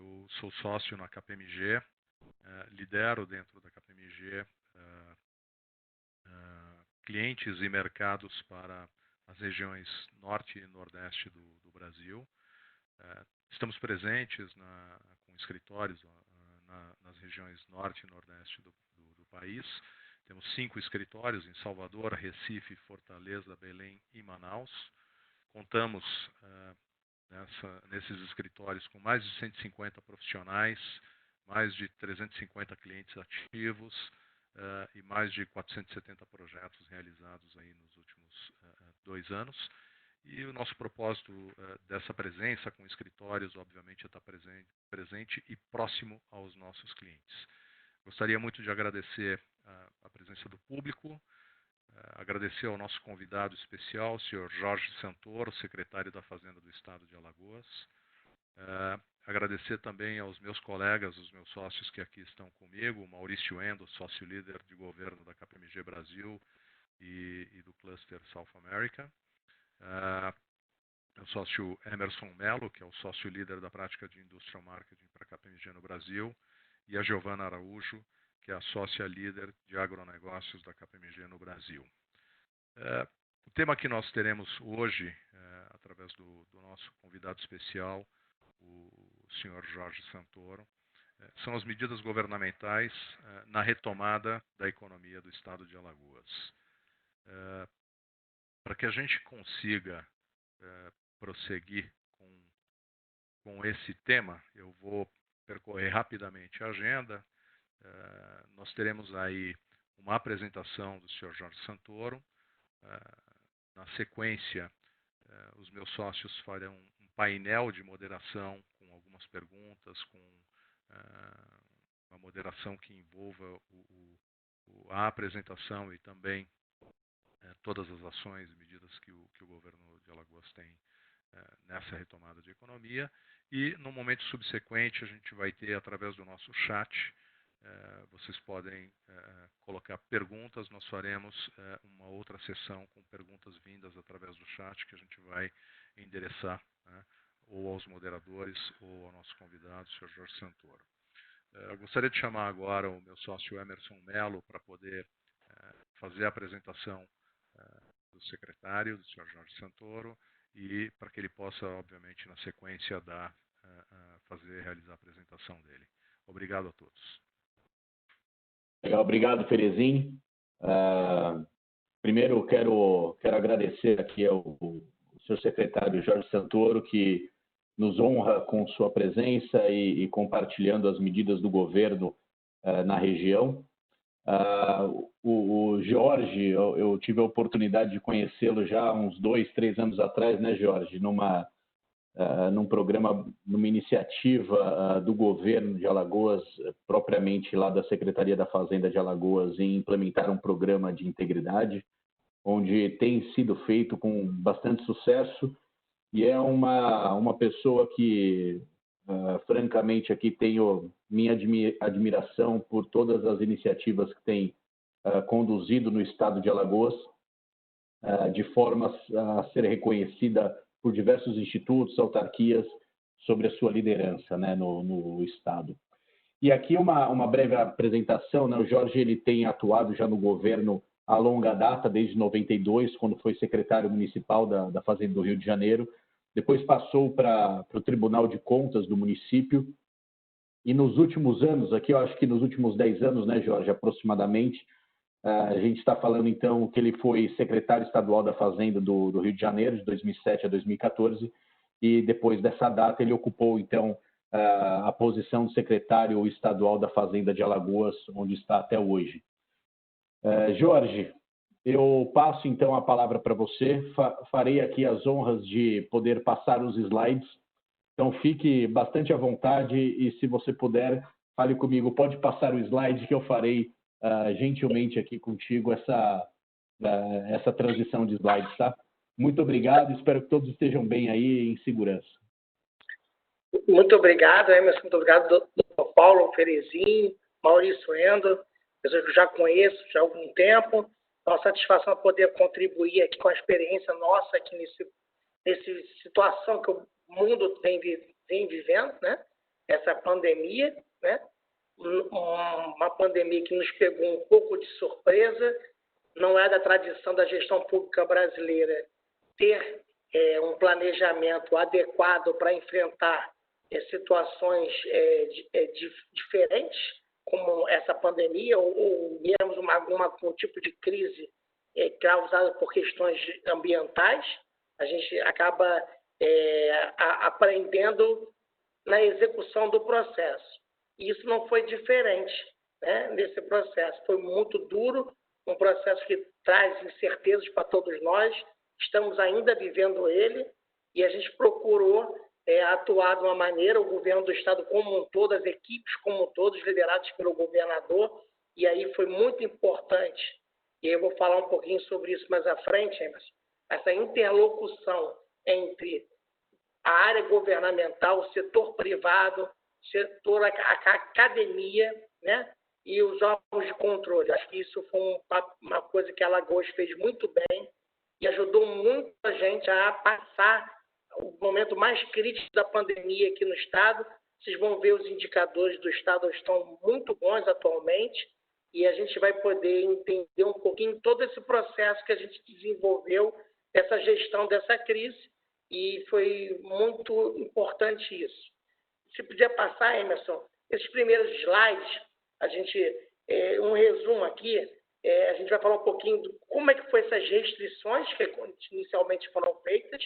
Eu sou sócio na KPMG, lidero dentro da KPMG clientes e mercados para as regiões norte e nordeste do Brasil. Estamos presentes com escritórios nas regiões norte e nordeste do país. Temos 5 escritórios em Salvador, Recife, Fortaleza, Belém e Manaus. Contamos nesses escritórios com mais de 150 profissionais, mais de 350 clientes ativos e mais de 470 projetos realizados aí nos últimos 2 anos. E o nosso propósito dessa presença com escritórios, obviamente, é estar presente e próximo aos nossos clientes. Gostaria muito de agradecer a presença do público, agradecer ao nosso convidado especial, o senhor Jorge Santoro, secretário da Fazenda do Estado de Alagoas. Agradecer também aos meus colegas, os meus sócios que aqui estão comigo, o Maurício Endo, sócio-líder de governo da KPMG Brasil e do Cluster South America. O sócio Emerson Mello, que é o sócio-líder da prática de Industrial Marketing para a KPMG no Brasil, e a Giovana Araújo, que é a sócia-líder de agronegócios da KPMG no Brasil. O tema que nós teremos hoje, através do nosso convidado especial, o senhor Jorge Santoro, são as medidas governamentais na retomada da economia do estado de Alagoas. Para que a gente consiga prosseguir com esse tema, eu vou percorrer rapidamente a agenda. Nós teremos aí uma apresentação do senhor Jorge Santoro. Na sequência, os meus sócios farão um painel de moderação com algumas perguntas, com uma moderação que envolva a apresentação e também todas as ações e medidas que o governo de Alagoas tem nessa retomada de economia. E no momento subsequente a gente vai ter, através do nosso chat, vocês podem colocar perguntas. Nós faremos uma outra sessão com perguntas vindas através do chat que a gente vai endereçar ou aos moderadores ou ao nosso convidado, o Sr. Jorge Santoro. Eu gostaria de chamar agora o meu sócio Emerson Mello para poder fazer a apresentação do secretário, do Sr. Jorge Santoro, e para que ele possa, obviamente, na sequência, realizar a apresentação dele. Obrigado a todos. Obrigado, Ferezin. Primeiro, quero agradecer aqui ao senhor secretário Jorge Santoro, que nos honra com sua presença e compartilhando as medidas do governo na região. O Jorge, eu tive a oportunidade de conhecê-lo já há uns 2, 3 anos atrás, né, Jorge? Num programa, numa iniciativa do governo de Alagoas, propriamente lá da Secretaria da Fazenda de Alagoas, em implementar um programa de integridade, onde tem sido feito com bastante sucesso, e é uma pessoa que, francamente, aqui tenho minha admiração por todas as iniciativas que tem conduzido no estado de Alagoas, de forma a ser reconhecida por diversos institutos, autarquias, sobre a sua liderança, né, no estado. E aqui uma breve apresentação, né? O Jorge ele tem atuado já no governo a longa data, desde 92, quando foi secretário municipal da Fazenda do Rio de Janeiro. Depois passou para o Tribunal de Contas do município. E nos últimos anos, aqui eu acho que nos últimos 10 anos, né, Jorge, aproximadamente, a gente está falando, então, que ele foi secretário estadual da Fazenda do Rio de Janeiro, de 2007 a 2014, e depois dessa data ele ocupou, então, a posição de secretário estadual da Fazenda de Alagoas, onde está até hoje. Jorge, eu passo, então, a palavra para você. Farei aqui as honras de poder passar os slides, então fique bastante à vontade e, se você puder, fale comigo. Pode passar o slide que eu farei gentilmente aqui contigo essa transição de slides, tá? Muito obrigado, espero que todos estejam bem aí em segurança. Muito obrigado, Emerson, muito obrigado, doutor Paulo, Ferezin, Maurício Endo, pessoas que eu já conheço já há algum tempo. É uma satisfação poder contribuir aqui com a experiência nossa aqui nessa situação que o mundo vem vivendo, né? essa pandemia, né? Uma pandemia que nos pegou um pouco de surpresa. Não é da tradição da gestão pública brasileira ter um planejamento adequado para enfrentar situações diferentes, como essa pandemia, ou mesmo algum tipo de crise causada por questões ambientais. A gente acaba aprendendo na execução do processo. E isso não foi diferente, né, nesse processo. Foi muito duro, um processo que traz incertezas para todos nós. Estamos ainda vivendo ele e a gente procurou atuar de uma maneira, o governo do Estado como um todo, as equipes como um todo, lideradas pelo governador, e aí foi muito importante, e eu vou falar um pouquinho sobre isso mais à frente, Emerson, essa interlocução entre a área governamental, o setor privado, o setor, a academia, né, e os órgãos de controle. Acho que isso foi uma coisa que a Alagoas fez muito bem e ajudou muita gente a passar o momento mais crítico da pandemia aqui no Estado. Vocês vão ver os indicadores do Estado estão muito bons atualmente e a gente vai poder entender um pouquinho todo esse processo que a gente desenvolveu, essa gestão dessa crise, e foi muito importante isso. Se puder passar, Emerson, esses primeiros slides, a gente, um resumo aqui, a gente vai falar um pouquinho de como é que foi essas restrições que inicialmente foram feitas,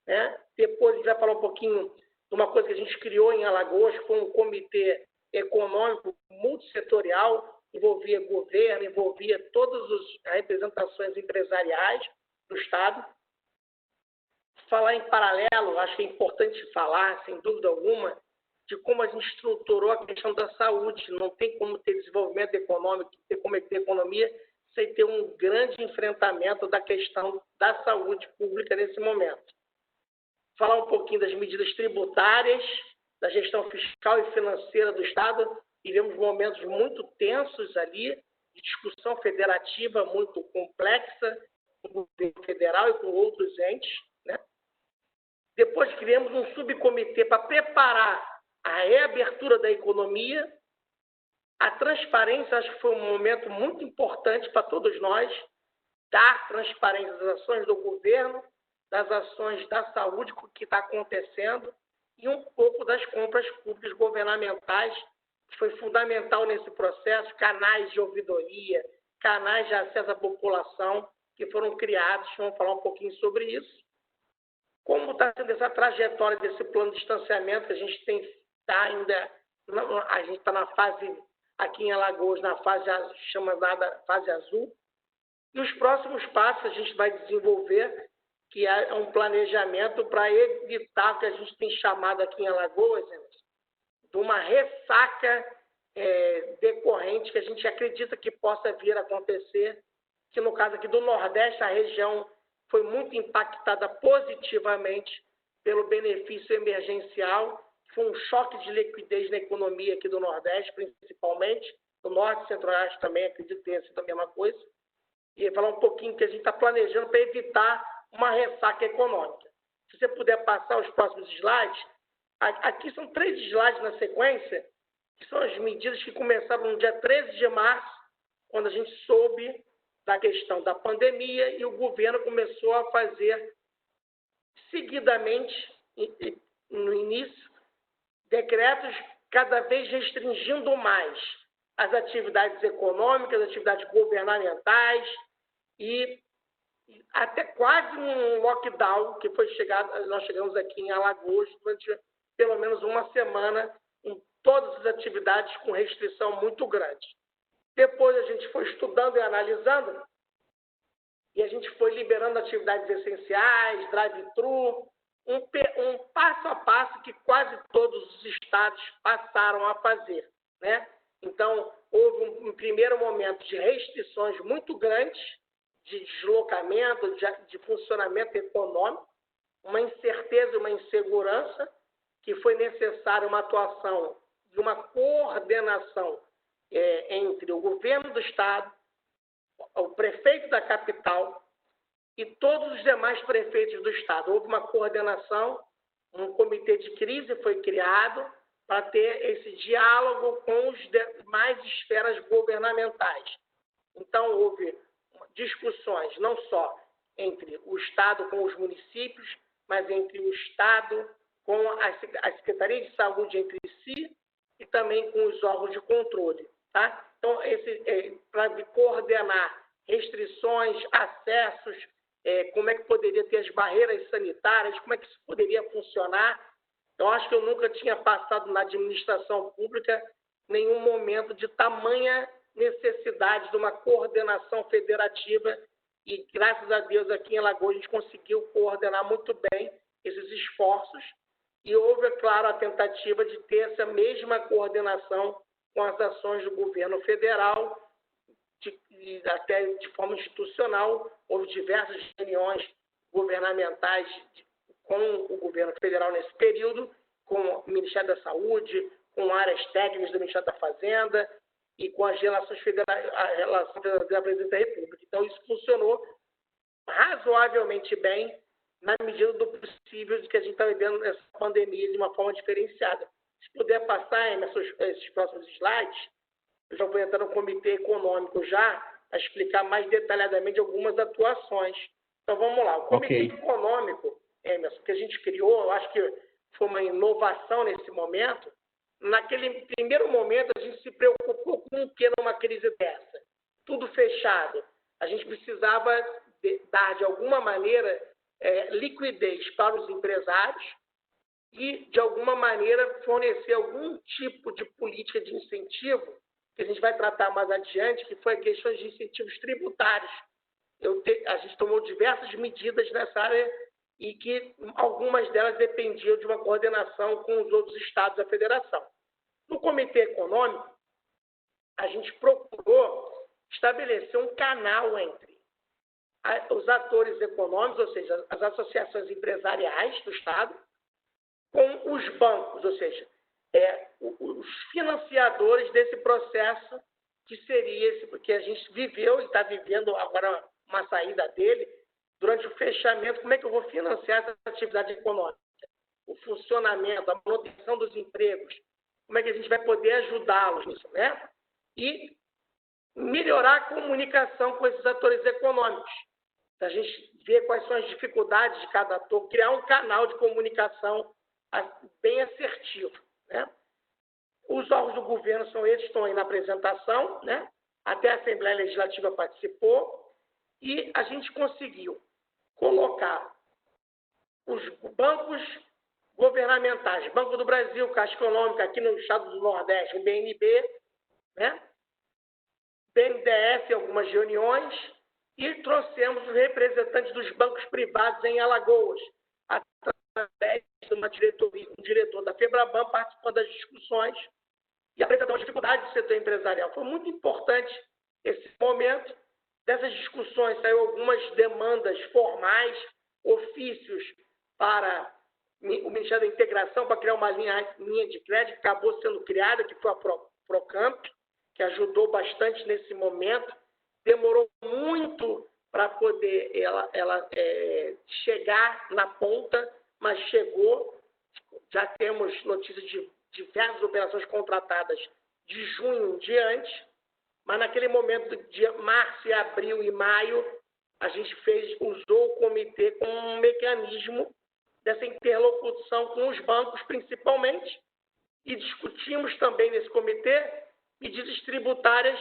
né? Depois a gente vai falar um pouquinho de uma coisa que a gente criou em Alagoas, que foi um comitê econômico multissetorial, envolvia governo, envolvia todas as representações empresariais do Estado. Falar em paralelo, acho que é importante falar, sem dúvida alguma, de como a gente estruturou a questão da saúde. Não tem como ter desenvolvimento econômico, ter como ter economia, sem ter um grande enfrentamento da questão da saúde pública nesse momento. Falar um pouquinho das medidas tributárias, da gestão fiscal e financeira do Estado. Tivemos momentos muito tensos ali, de discussão federativa muito complexa, com o governo federal e com outros entes, né? Depois criamos um subcomitê para preparar a reabertura da economia. A transparência, acho que foi um momento muito importante para todos nós, dar transparência das ações do governo, das ações da saúde, o que está acontecendo, e um pouco das compras públicas governamentais, que foi fundamental nesse processo, canais de ouvidoria, canais de acesso à população, que foram criados. Vamos falar um pouquinho sobre isso. Como está sendo essa trajetória desse plano de distanciamento, que a gente está na fase, aqui em Alagoas, na fase chamada fase azul. E os próximos passos a gente vai desenvolver, que é um planejamento para evitar o que a gente tem chamado aqui em Alagoas, de uma ressaca decorrente, que a gente acredita que possa vir a acontecer, que no caso aqui do Nordeste, a região foi muito impactada positivamente pelo benefício emergencial, que foi um choque de liquidez na economia aqui do Nordeste, principalmente, no Norte e Centro-Oeste também, acredito que tenha sido a mesma coisa, e falar um pouquinho que a gente está planejando para evitar uma ressaca econômica. Se você puder passar os próximos slides, aqui são 3 slides na sequência, que são as medidas que começaram no dia 13 de março, quando a gente soube da questão da pandemia e o governo começou a fazer seguidamente, no início, decretos cada vez restringindo mais as atividades econômicas, as atividades governamentais e até quase um lockdown que foi nós chegamos aqui em Alagoas durante pelo menos uma semana em todas as atividades com restrição muito grande. Depois a gente foi estudando e analisando e a gente foi liberando atividades essenciais, drive-thru, um passo a passo que quase todos os estados passaram a fazer, né? Então, houve um primeiro momento de restrições muito grandes, de deslocamento, de funcionamento econômico, uma incerteza, uma insegurança, que foi necessária uma atuação de uma coordenação entre o governo do Estado, o prefeito da capital e todos os demais prefeitos do Estado. Houve uma coordenação, um comitê de crise foi criado, para ter esse diálogo com as demais esferas governamentais. Então, houve discussões não só entre o Estado com os municípios, mas entre o Estado com a Secretaria de Saúde entre si e também com os órgãos de controle. Tá? Então, para coordenar restrições, acessos, como é que poderia ter as barreiras sanitárias, como é que isso poderia funcionar. Eu acho que eu nunca tinha passado na administração pública nenhum momento de tamanha necessidade de uma coordenação federativa e, graças a Deus, aqui em Alagoas a gente conseguiu coordenar muito bem esses esforços e houve, é claro, a tentativa de ter essa mesma coordenação com as ações do governo federal, até de forma institucional. Houve diversas reuniões governamentais com o governo federal nesse período, com o Ministério da Saúde, com áreas técnicas do Ministério da Fazenda e com as relações federais, a relação da Presidência da República. Então, isso funcionou razoavelmente bem, na medida do possível, de que a gente está vivendo essa pandemia de uma forma diferenciada. Se puder passar esses próximos slides, eu já vou entrar no Comitê Econômico já, a explicar mais detalhadamente algumas atuações. Então, vamos lá. O Comitê Econômico, Emerson, que a gente criou, eu acho que foi uma inovação nesse momento. Naquele primeiro momento, a gente se preocupou com o que numa crise dessa? Tudo fechado. A gente precisava dar, de alguma maneira, liquidez para os empresários e, de alguma maneira, fornecer algum tipo de política de incentivo, que a gente vai tratar mais adiante, que foi a questão de incentivos tributários. A gente tomou diversas medidas nessa área e que algumas delas dependiam de uma coordenação com os outros estados da federação. No Comitê Econômico, a gente procurou estabelecer um canal entre os atores econômicos, ou seja, as associações empresariais do Estado, com os bancos, ou seja, os financiadores desse processo, que seria esse, porque a gente viveu e está vivendo agora uma saída dele, durante o fechamento. Como é que eu vou financiar essa atividade econômica? O funcionamento, a manutenção dos empregos, como é que a gente vai poder ajudá-los nisso, né? E melhorar a comunicação com esses atores econômicos. A gente vê quais são as dificuldades de cada ator, criar um canal de comunicação bem assertivo, né? Os órgãos do governo são esses, estão aí na apresentação, né? Até a Assembleia Legislativa participou, e a gente conseguiu colocar os bancos governamentais, Banco do Brasil, Caixa Econômica, aqui no estado do Nordeste, o BNB, né? BNDES em algumas reuniões, e trouxemos os representantes dos bancos privados em Alagoas, através de um diretor da FEBRABAN participando das discussões e apresentando as dificuldades do setor empresarial. Foi muito importante esse momento. Dessas discussões saiu algumas demandas formais, ofícios para o Ministério da Integração para criar uma linha de crédito, que acabou sendo criada, que foi a Procamp, que ajudou bastante nesse momento. Demorou muito para poder ela chegar na ponta, mas chegou. Já temos notícias de diversas operações contratadas de junho em diante, mas naquele momento de março, abril e maio, a gente usou o comitê como um mecanismo dessa interlocução com os bancos, principalmente, e discutimos também nesse comitê medidas tributárias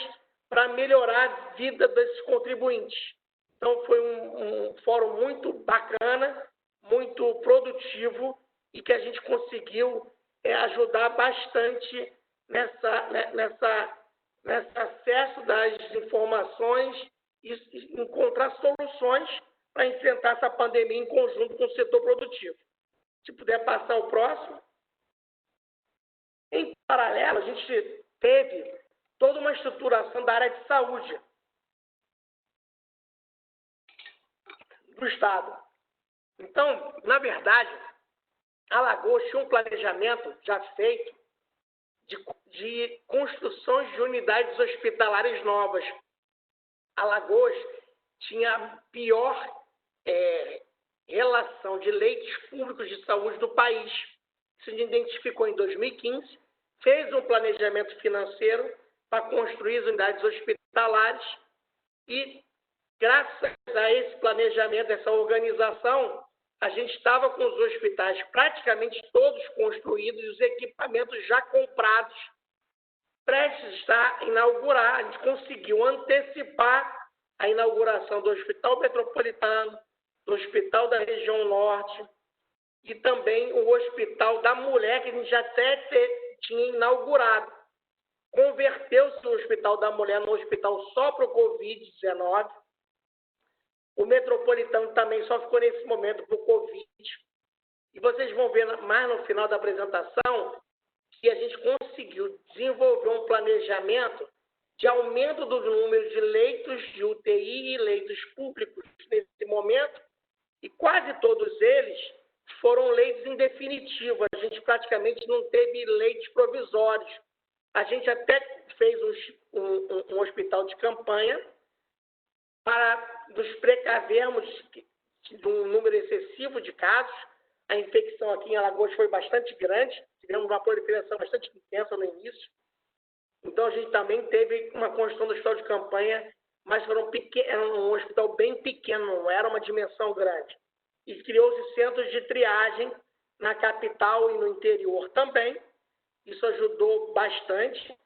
para melhorar a vida desses contribuintes. Então, foi um fórum muito bacana, muito produtivo, e que a gente conseguiu ajudar bastante nesse acesso das informações e encontrar soluções para enfrentar essa pandemia em conjunto com o setor produtivo. Se puder passar o próximo. Em paralelo, a gente teve toda uma estruturação da área de saúde do Estado. Então, na verdade, Alagoas tinha um planejamento já feito de construções de unidades hospitalares novas. Alagoas tinha a pior relação de leitos públicos de saúde do país. se identificou em 2015, fez um planejamento financeiro para construir as unidades hospitalares e, graças a esse planejamento, essa organização, a gente estava com os hospitais praticamente todos construídos e os equipamentos já comprados, prestes a estar inaugurar. A gente conseguiu antecipar a inauguração do Hospital Metropolitano, do Hospital da Região Norte e também o Hospital da Mulher, que a gente já até tinha inaugurado. Converteu-se o Hospital da Mulher num hospital só para o Covid-19. O Metropolitano também só ficou nesse momento para o Covid. E vocês vão ver mais no final da apresentação que a gente conseguiu desenvolver um planejamento de aumento do número de leitos de UTI e leitos públicos nesse momento, e quase todos eles foram leitos em definitivo. A gente praticamente não teve leitos provisórios. A gente até fez um hospital de campanha para nos precavermos de um número excessivo de casos. A infecção aqui em Alagoas foi bastante grande, tivemos uma proliferação bastante intensa no início. Então, a gente também teve uma construção do hospital de campanha, mas era um hospital bem pequeno, não era uma dimensão grande. E criou-se centros de triagem na capital e no interior também. Isso ajudou bastante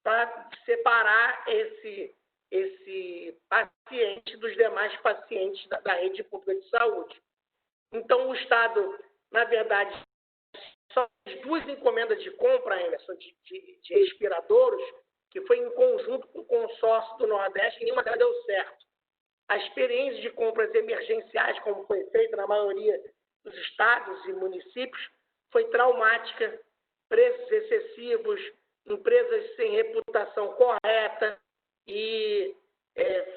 para separar esse paciente dos demais pacientes da rede pública de saúde. Então, o Estado, na verdade, só fez 2 encomendas de compra, Emerson, de respiradores, que foi em conjunto com o consórcio do Nordeste, e nenhuma delas deu certo. A experiência de compras emergenciais, como foi feita na maioria dos estados e municípios, foi traumática, preços excessivos, empresas sem reputação correta e,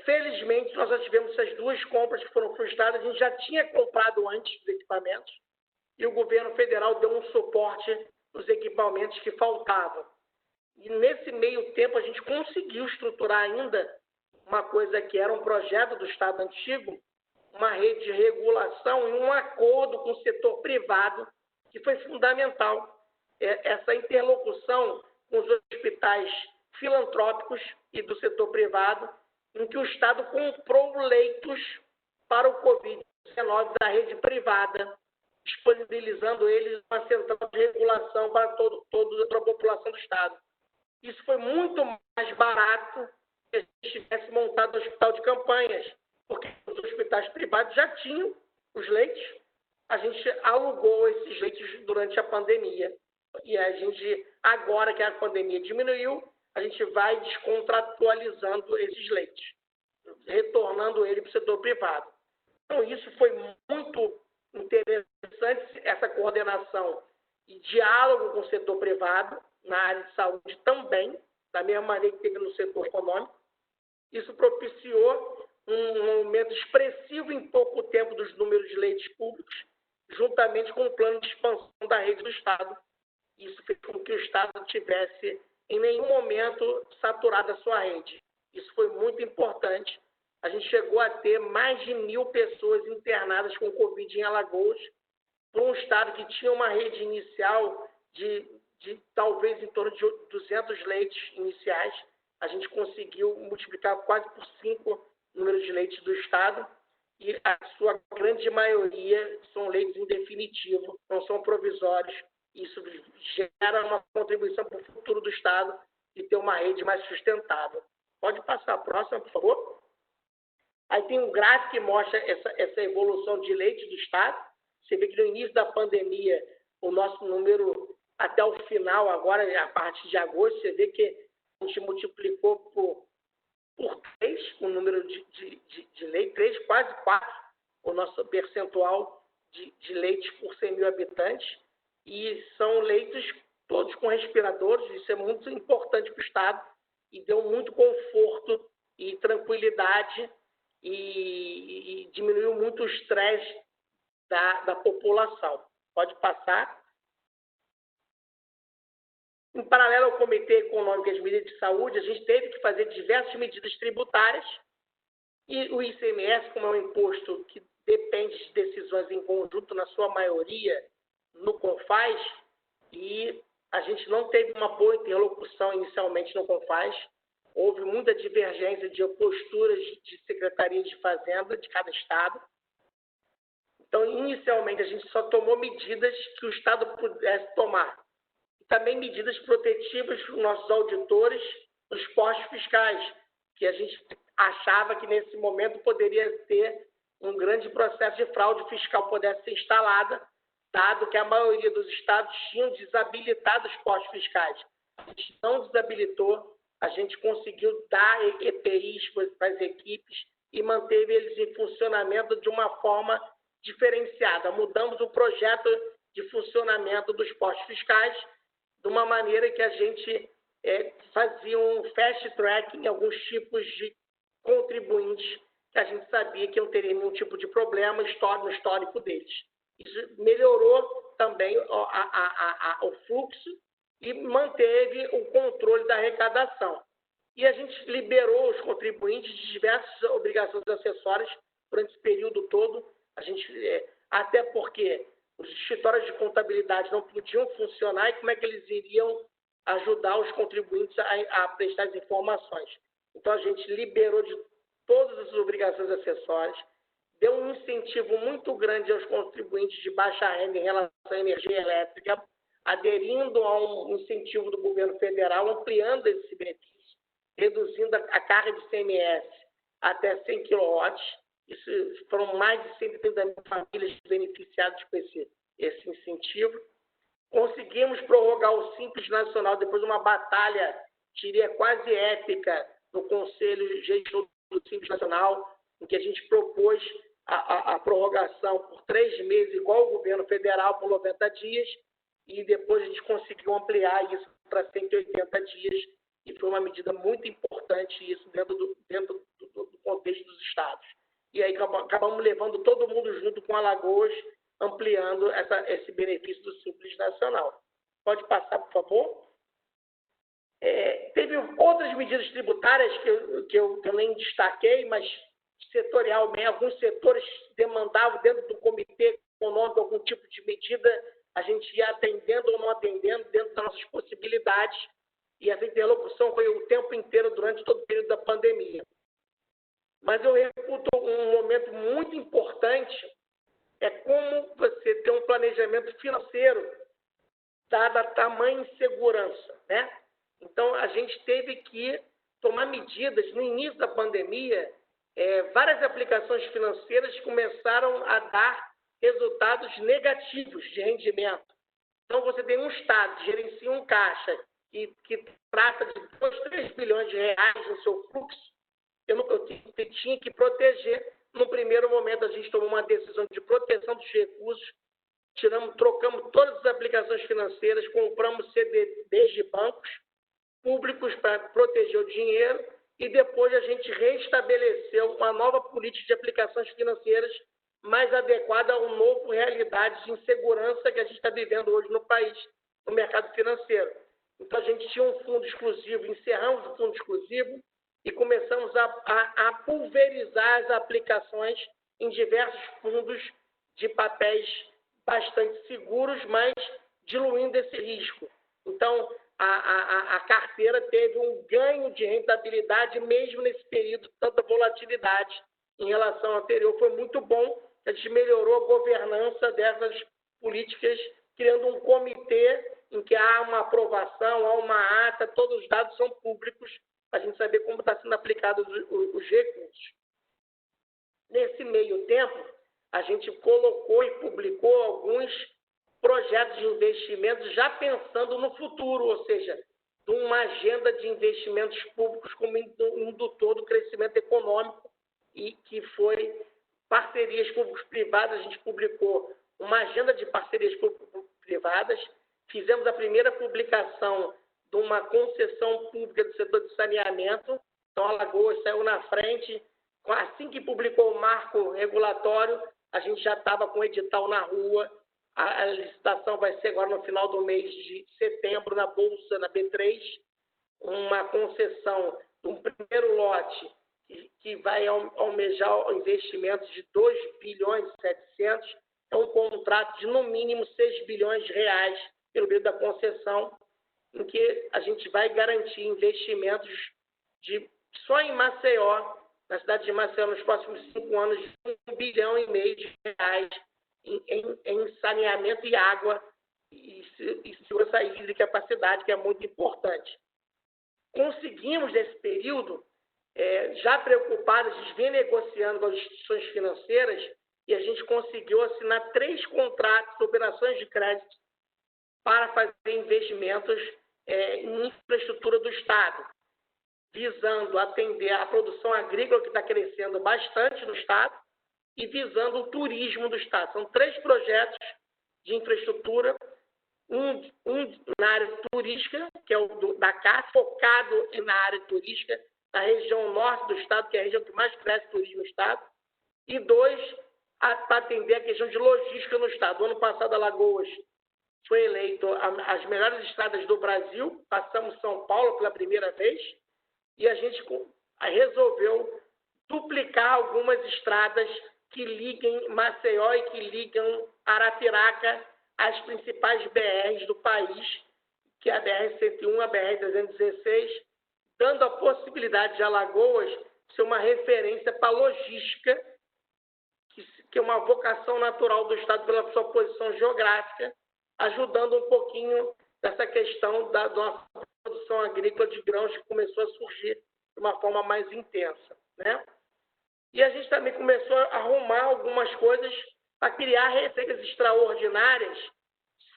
felizmente, nós já tivemos essas 2 compras que foram frustradas. A gente já tinha comprado antes os equipamentos e o governo federal deu um suporte nos equipamentos que faltavam. E, nesse meio tempo, a gente conseguiu estruturar ainda uma coisa que era um projeto do Estado antigo, uma rede de regulação e um acordo com o setor privado, que foi fundamental. Essa interlocução com os hospitais filantrópicos e do setor privado, em que o Estado comprou leitos para o Covid-19 da rede privada, disponibilizando eles uma central de regulação para toda a população do Estado. Isso foi muito mais barato que a gente tivesse montado um hospital de campanhas, porque os hospitais privados já tinham os leitos. A gente alugou esses leitos durante a pandemia. E a gente, agora que a pandemia diminuiu, a gente vai descontratualizando esses leitos, retornando ele para o setor privado. Então, isso foi muito interessante, essa coordenação e diálogo com o setor privado, na área de saúde também, da mesma maneira que teve no setor econômico. Isso propiciou um aumento expressivo em pouco tempo dos números de leitos públicos, juntamente com o plano de expansão da rede do Estado. Isso fez com que o Estado não tivesse, em nenhum momento, saturado a sua rede. Isso foi muito importante. A gente chegou a ter mais de 1.000 pessoas internadas com Covid em Alagoas, para um Estado que tinha uma rede inicial de talvez em torno de 200 leitos iniciais. A gente conseguiu multiplicar quase por 5 o número de leitos do Estado, e a sua grande maioria são leitos em definitivo, não são provisórios. Isso gera uma contribuição para o futuro do Estado e ter uma rede mais sustentável. Pode passar a próxima, por favor? Aí tem um gráfico que mostra essa evolução de leitos do Estado. Você vê que no início da pandemia, o nosso número, até o final, agora, a partir de agosto, você vê que a gente multiplicou por 3 o número de leitos, 3, quase 4, o nosso percentual de leitos por 100 mil habitantes. E são leitos todos com respiradores. Isso é muito importante para o Estado e deu muito conforto e tranquilidade e diminuiu muito o estresse da população. Pode passar. Em paralelo ao Comitê Econômico e as medidas de saúde, a gente teve que fazer diversas medidas tributárias e o ICMS, como é um imposto que depende de decisões em conjunto, na sua maioria, no CONFAS, e a gente não teve uma boa interlocução inicialmente no CONFAZ. Houve muita divergência de posturas de secretarias de fazenda de cada estado. Então, inicialmente, a gente só tomou medidas que o estado pudesse tomar. E também medidas protetivas para os nossos auditores nos postos fiscais, que a gente achava que nesse momento poderia ter um grande processo de fraude fiscal pudesse ser instalada, dado que a maioria dos estados tinham desabilitado os postos fiscais. A gente não desabilitou, a gente conseguiu dar EPIs para as equipes e manteve eles em funcionamento de uma forma diferenciada. Mudamos o projeto de funcionamento dos postos fiscais de uma maneira que a gente fazia um fast track em alguns tipos de contribuintes que a gente sabia que não teria nenhum tipo de problema no histórico deles. Isso melhorou também o fluxo e manteve o controle da arrecadação. E a gente liberou os contribuintes de diversas obrigações acessórias durante esse período todo. A gente, até porque os escritórios de contabilidade não podiam funcionar e como é que eles iriam ajudar os contribuintes a prestar as informações. Então, a gente liberou de todas as obrigações acessórias, deu um incentivo muito grande aos contribuintes de baixa renda em relação à energia elétrica, aderindo a um incentivo do governo federal, ampliando esse benefício, reduzindo a carga de CMS até 100 kW. Isso foram mais de 130 mil famílias beneficiadas com esse incentivo. Conseguimos prorrogar o Simples Nacional depois de uma batalha, diria, quase épica no Conselho Gestor do Simples Nacional, em que a gente propôs a prorrogação por 3 meses, igual o governo federal, por 90 dias, e depois a gente conseguiu ampliar isso para 180 dias, e foi uma medida muito importante isso dentro do contexto dos estados. E aí acabamos levando todo mundo junto com Alagoas, ampliando esse benefício do Simples Nacional. Pode passar, por favor? Teve outras medidas tributárias que eu nem destaquei, mas setorialmente, alguns setores demandavam dentro do comitê econômico algum tipo de medida, a gente ia atendendo ou não atendendo dentro das nossas possibilidades, e essa interlocução foi o tempo inteiro durante todo o período da pandemia. Mas eu reputo um momento muito importante, é como você ter um planejamento financeiro, dada a tamanha insegurança, né? Então, a gente teve que tomar medidas. No início da pandemia, várias aplicações financeiras começaram a dar resultados negativos de rendimento. Então, você tem um Estado que gerencia um caixa que trata de 2, 3 bilhões de reais no seu fluxo. Eu tinha que proteger. No primeiro momento, a gente tomou uma decisão de proteção dos recursos, trocamos todas as aplicações financeiras, compramos CDBs de bancos públicos para proteger o dinheiro e depois a gente reestabeleceu uma nova política de aplicações financeiras mais adequada ao novo realidade de insegurança que a gente está vivendo hoje no país, no mercado financeiro. Então, a gente tinha um fundo exclusivo, encerramos o fundo exclusivo e começamos a pulverizar as aplicações em diversos fundos de papéis bastante seguros, mas diluindo esse risco. Então, a carteira teve um ganho de rentabilidade mesmo nesse período, tanta volatilidade em relação ao anterior. Foi muito bom, a gente melhorou a governança dessas políticas, criando um comitê em que há uma aprovação, há uma ata, todos os dados são públicos, para a gente saber como está sendo aplicados os recursos. Nesse meio tempo, a gente colocou e publicou alguns projetos de investimentos já pensando no futuro, ou seja, de uma agenda de investimentos públicos como indutor do crescimento econômico e que foi parcerias públicos-privadas. A gente publicou uma agenda de parcerias público-privadas, fizemos a primeira publicação de uma concessão pública do setor de saneamento, então Alagoas saiu na frente. Assim que publicou o marco regulatório, a gente já estava com o edital na rua. A licitação vai ser agora no final do mês de setembro na Bolsa, na B3, uma concessão de um primeiro lote que vai almejar investimentos de 2 bilhões e 700, é um contrato de no mínimo 6 bilhões de reais pelo meio da concessão, em que a gente vai garantir investimentos só em Maceió, na cidade de Maceió, nos próximos 5 anos, de R$1,5 bilhão de reais em saneamento e água e segurança hídrica para a cidade, que é muito importante. Conseguimos, nesse período, já preocupados, a gente vem negociando com as instituições financeiras e a gente conseguiu assinar 3 contratos de operações de crédito para fazer investimentos em infraestrutura do Estado, visando atender a produção agrícola, que está crescendo bastante no Estado, e visando o turismo do Estado. São 3 projetos de infraestrutura, um na área turística, que é o da CAF, focado na área turística, na região norte do Estado, que é a região que mais cresce turismo no Estado, e 2, para atender a questão de logística no Estado. O ano passado, Alagoas foi eleito as melhores estradas do Brasil, passamos São Paulo pela primeira vez, e a gente resolveu duplicar algumas estradas que liguem Maceió e que ligam Arapiraca às principais BRs do país, que é a BR-101, a BR-216, dando a possibilidade de Alagoas ser uma referência para a logística, que é uma vocação natural do Estado pela sua posição geográfica, ajudando um pouquinho dessa questão da nossa produção agrícola de grãos que começou a surgir de uma forma mais intensa, né? E a gente também começou a arrumar algumas coisas para criar receitas extraordinárias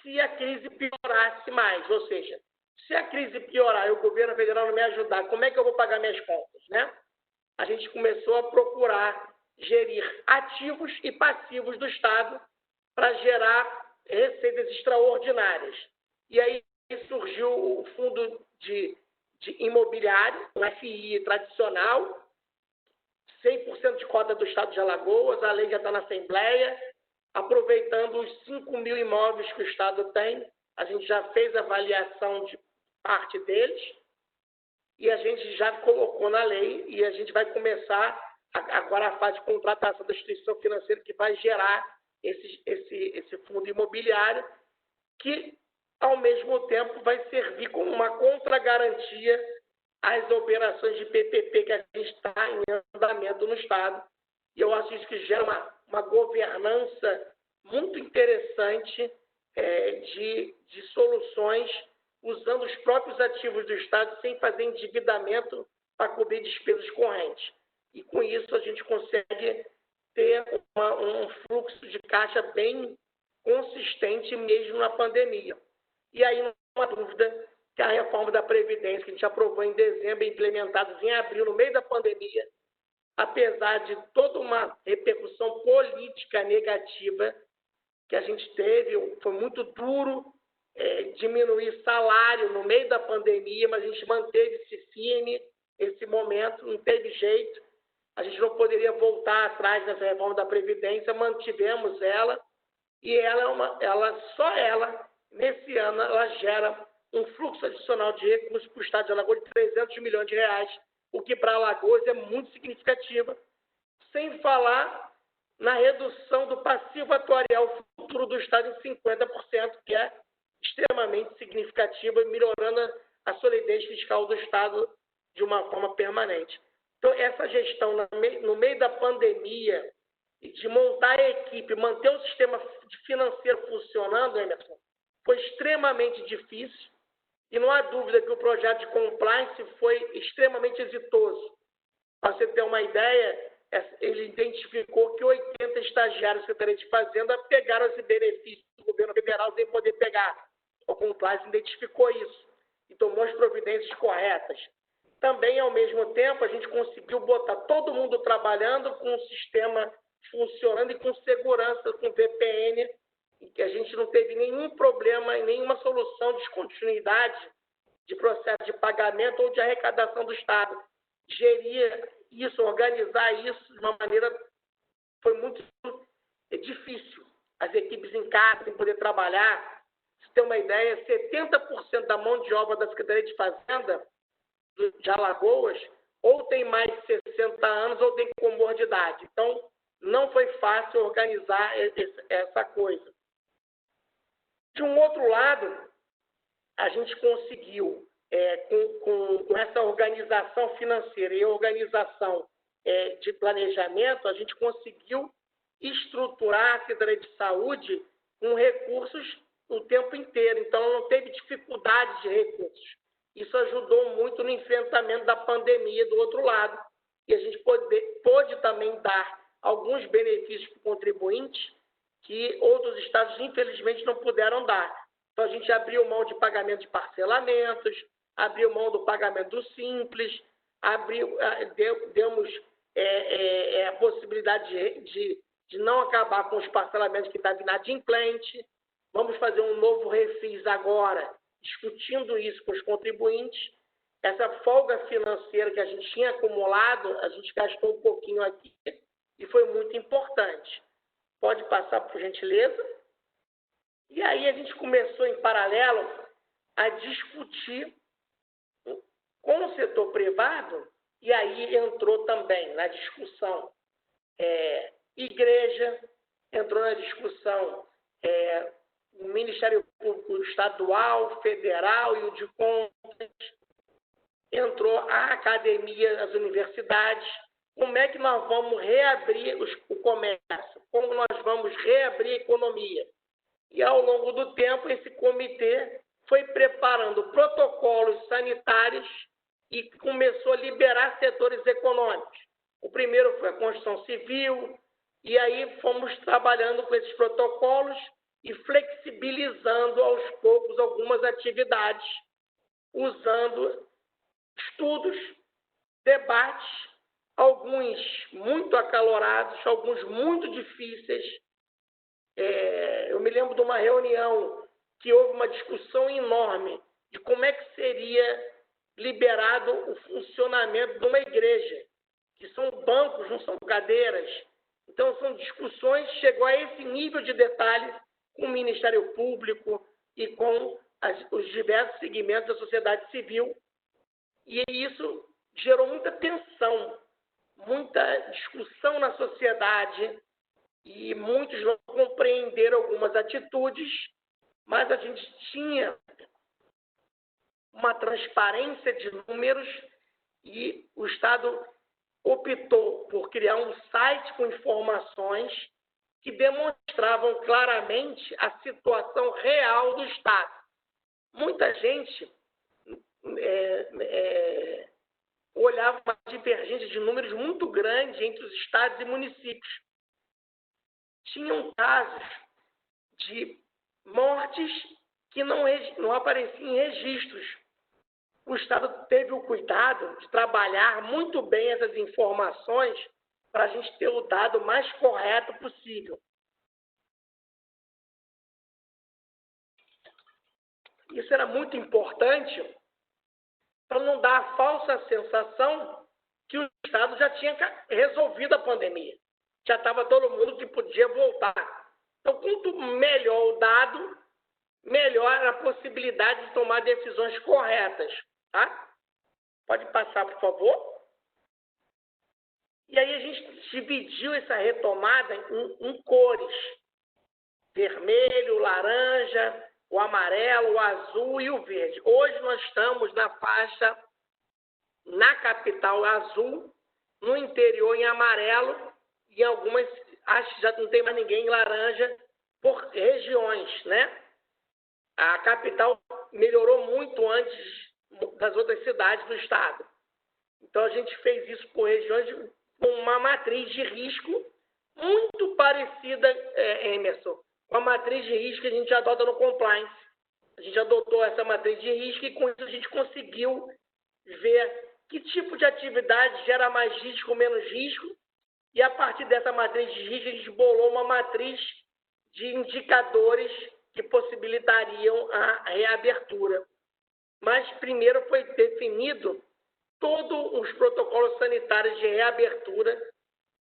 se a crise piorasse mais. Ou seja, se a crise piorar e o governo federal não me ajudar, como é que eu vou pagar minhas contas, né? A gente começou a procurar gerir ativos e passivos do Estado para gerar receitas extraordinárias. E aí surgiu o fundo de imobiliário, um FI tradicional, 100% de cota do Estado de Alagoas, a lei já está na Assembleia, aproveitando os 5.000 imóveis que o Estado tem, a gente já fez a avaliação de parte deles e a gente já colocou na lei e a gente vai começar agora a fase de contratação da instituição financeira que vai gerar esse fundo imobiliário que, ao mesmo tempo, vai servir como uma contragarantia às operações de PPP que a gente está em andamento no Estado. E eu acho isso que gera uma governança muito interessante de soluções usando os próprios ativos do Estado sem fazer endividamento para cobrir despesas correntes. E com isso a gente consegue ter um fluxo de caixa bem consistente mesmo na pandemia. E aí não há dúvida que a reforma da Previdência, que a gente aprovou em dezembro e implementada em abril, no meio da pandemia, apesar de toda uma repercussão política negativa que a gente teve, foi muito duro diminuir salário no meio da pandemia, mas a gente manteve-se firme nesse momento, não teve jeito. A gente não poderia voltar atrás nessa reforma da Previdência, mantivemos ela, e só ela, nesse ano, ela gera um fluxo adicional de recursos para o Estado de Alagoas de 300 milhões de reais, o que para Alagoas é muito significativo, sem falar na redução do passivo atuarial futuro do Estado em 50%, que é extremamente significativa, melhorando a solidez fiscal do Estado de uma forma permanente. Então, essa gestão no meio da pandemia, de montar a equipe, manter o sistema financeiro funcionando, Emerson, foi extremamente difícil e não há dúvida que o projeto de compliance foi extremamente exitoso. Para você ter uma ideia, ele identificou que 80 estagiários da Secretaria de Fazenda pegaram esse benefício do governo federal sem poder pegar. O compliance identificou isso e tomou as providências corretas. Também, ao mesmo tempo, a gente conseguiu botar todo mundo trabalhando com um sistema funcionando e com segurança, com VPN, e que a gente não teve nenhum problema e nenhuma solução de descontinuidade de processo de pagamento ou de arrecadação do Estado. Gerir isso, organizar isso de uma maneira foi muito difícil. As equipes em casa, sem poder trabalhar. Se ter uma ideia, 70% da mão de obra da Secretaria de Fazenda de Alagoas ou tem mais de 60 anos ou tem comorbidade. Então, não foi fácil organizar essa coisa. De um outro lado, a gente conseguiu, com essa organização financeira e organização de planejamento, a gente conseguiu estruturar a Secretaria de Saúde com recursos o tempo inteiro. Então, não teve dificuldade de recursos. Isso ajudou muito no enfrentamento da pandemia do outro lado. E a gente pôde também dar alguns benefícios para o contribuinte que outros estados, infelizmente, não puderam dar. Então, a gente abriu mão de pagamento de parcelamentos, abriu mão do pagamento do Simples, demos a possibilidade de não acabar com os parcelamentos que estavam inadimplente. Vamos fazer um novo refis agora, discutindo isso com os contribuintes. Essa folga financeira que a gente tinha acumulado, a gente gastou um pouquinho aqui e foi muito importante. Pode passar, por gentileza? E aí a gente começou, em paralelo, a discutir com o setor privado, e aí entrou também na discussão igreja, entrou na discussão o Ministério Público Estadual, Federal e o de Contas, entrou a academia, as universidades. Como é que nós vamos reabrir o comércio? Como nós vamos reabrir a economia? E, ao longo do tempo, esse comitê foi preparando protocolos sanitários e começou a liberar setores econômicos. O primeiro foi a construção civil, e aí fomos trabalhando com esses protocolos e flexibilizando aos poucos algumas atividades, usando estudos, debates, alguns muito acalorados, alguns muito difíceis. Eu me lembro de uma reunião que houve uma discussão enorme de como é que seria liberado o funcionamento de uma igreja, que são bancos, não são cadeiras. Então, são discussões, chegou a esse nível de detalhe com o Ministério Público e com os diversos segmentos da sociedade civil. E isso gerou muita tensão, muita discussão na sociedade, e muitos não compreenderam algumas atitudes, mas a gente tinha uma transparência de números e o Estado optou por criar um site com informações que demonstravam claramente a situação real do Estado. Muita gente olhava uma divergência de números muito grande entre os estados e municípios. Tinham casos de mortes que não apareciam em registros. O Estado teve o cuidado de trabalhar muito bem essas informações para a gente ter o dado mais correto possível. Isso era muito importante para não dar a falsa sensação que o Estado já tinha resolvido a pandemia. Já estava todo mundo que podia voltar. Então, quanto melhor o dado, melhor a possibilidade de tomar decisões corretas. Tá? Pode passar, por favor. E aí a gente dividiu essa retomada em cores. Vermelho, laranja, o amarelo, o azul e o verde. Hoje nós estamos na faixa, na capital, azul, no interior em amarelo, e em algumas, acho que já não tem mais ninguém em laranja, por regiões, né? A capital melhorou muito antes das outras cidades do estado. Então, a gente fez isso por regiões com uma matriz de risco muito parecida, Emerson, com a matriz de risco que a gente adota no compliance. A gente adotou essa matriz de risco e, com isso, a gente conseguiu ver que tipo de atividade gera mais risco ou menos risco. E, a partir dessa matriz de risco, a gente bolou uma matriz de indicadores que possibilitariam a reabertura. Mas, primeiro, foi definido todos os protocolos sanitários de reabertura,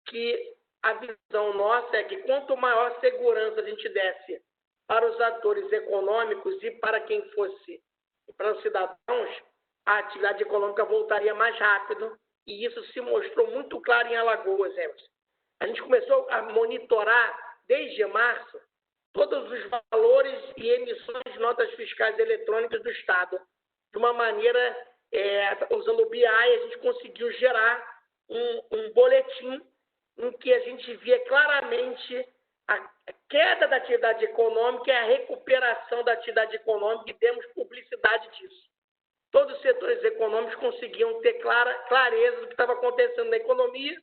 que a visão nossa é que quanto maior segurança a gente desse para os atores econômicos e para quem fosse, para os cidadãos, a atividade econômica voltaria mais rápido, e isso se mostrou muito claro em Alagoas, Emerson. A gente começou a monitorar, desde março, todos os valores e emissões de notas fiscais eletrônicas do Estado. De uma maneira, usando o BI, a gente conseguiu gerar um boletim em que a gente via claramente a queda da atividade econômica e a recuperação da atividade econômica, e demos publicidade disso. Todos os setores econômicos conseguiam ter clareza do que estava acontecendo na economia,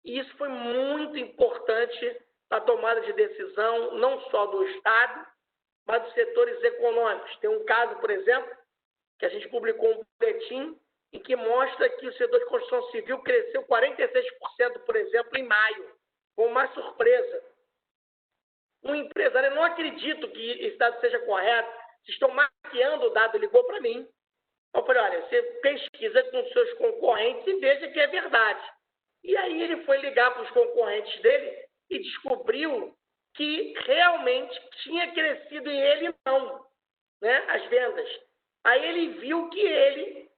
e isso foi muito importante para a tomada de decisão, não só do Estado, mas dos setores econômicos. Tem um caso, por exemplo, que a gente publicou um boletim em que mostra que o setor de construção civil cresceu 46%, por exemplo, em maio, com uma surpresa. Um empresário, eu não acredito que esse dado seja correto, vocês estão maquiando o dado, ligou para mim. Eu falei, olha, você pesquisa com seus concorrentes e veja que é verdade. E aí ele foi ligar para os concorrentes dele e descobriu que realmente tinha crescido e ele não, né, as vendas. Aí ele viu que ele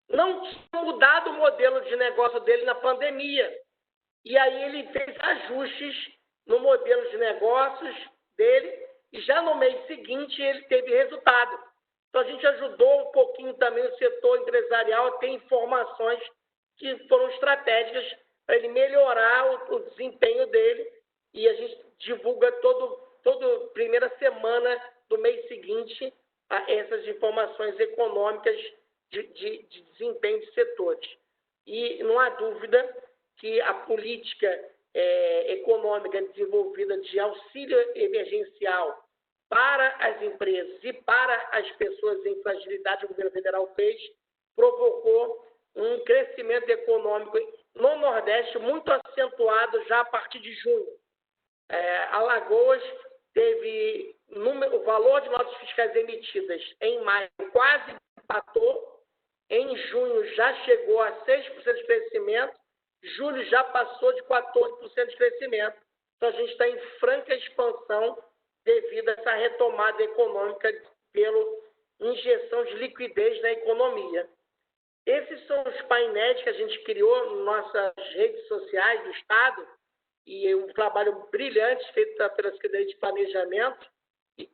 não tinha mudado o modelo de negócio dele na pandemia. E aí ele fez ajustes no modelo de negócios dele e já no mês seguinte ele teve resultado. Então a gente ajudou um pouquinho também o setor empresarial a ter informações que foram estratégicas para ele melhorar o desempenho dele, e a gente divulga toda primeira semana do mês seguinte essas informações econômicas de desempenho de setores. E não há dúvida que a política econômica desenvolvida de auxílio emergencial para as empresas e para as pessoas em fragilidade que o governo federal fez, provocou um crescimento econômico no Nordeste muito acentuado já a partir de junho. Alagoas teve o valor de notas fiscais emitidas em maio quase empatou, em junho já chegou a 6% de crescimento, julho já passou de 14% de crescimento. Então a gente está em franca expansão devido a essa retomada econômica pela injeção de liquidez na economia. Esses são os painéis que a gente criou nas nossas redes sociais do Estado, e um trabalho brilhante feito pela Secretaria de Planejamento e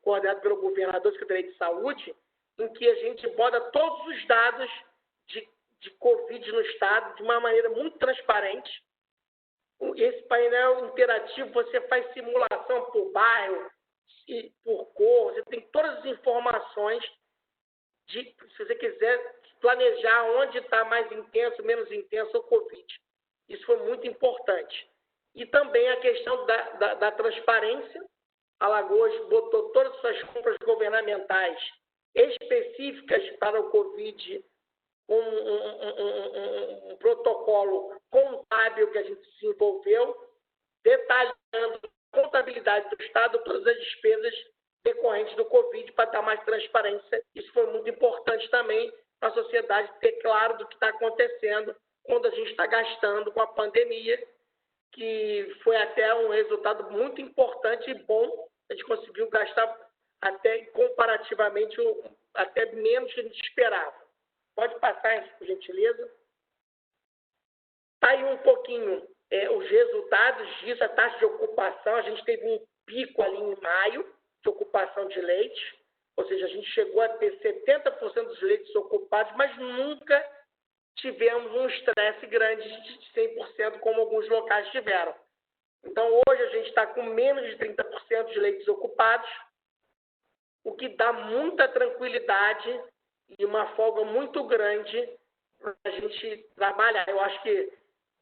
coordenado pelo governador da Secretaria de Saúde, em que a gente bota todos os dados de Covid no Estado de uma maneira muito transparente. Esse painel interativo, você faz simulação por bairro e por cor, você tem todas as informações se você quiser planejar onde está mais intenso, menos intenso o Covid. Isso foi muito importante. E também a questão da transparência. Alagoas botou todas as suas compras governamentais específicas para o Covid, com um protocolo contábil que a gente desenvolveu, detalhando a contabilidade do Estado, todas as despesas decorrentes do Covid, para dar mais transparência. Isso foi muito importante também para a sociedade ter claro do que está acontecendo quando a gente está gastando com a pandemia, que foi até um resultado muito importante e bom. A gente conseguiu gastar até comparativamente até menos que a gente esperava. Pode passar, por gentileza. Está aí um pouquinho os resultados disso, a taxa de ocupação. A gente teve um pico ali em maio de ocupação de leitos, ou seja, a gente chegou a ter 70% dos leitos ocupados, mas nunca tivemos um estresse grande de 100%, como alguns locais tiveram. Então, hoje a gente está com menos de 30% de leitos ocupados, o que dá muita tranquilidade e uma folga muito grande para a gente trabalhar. Eu acho que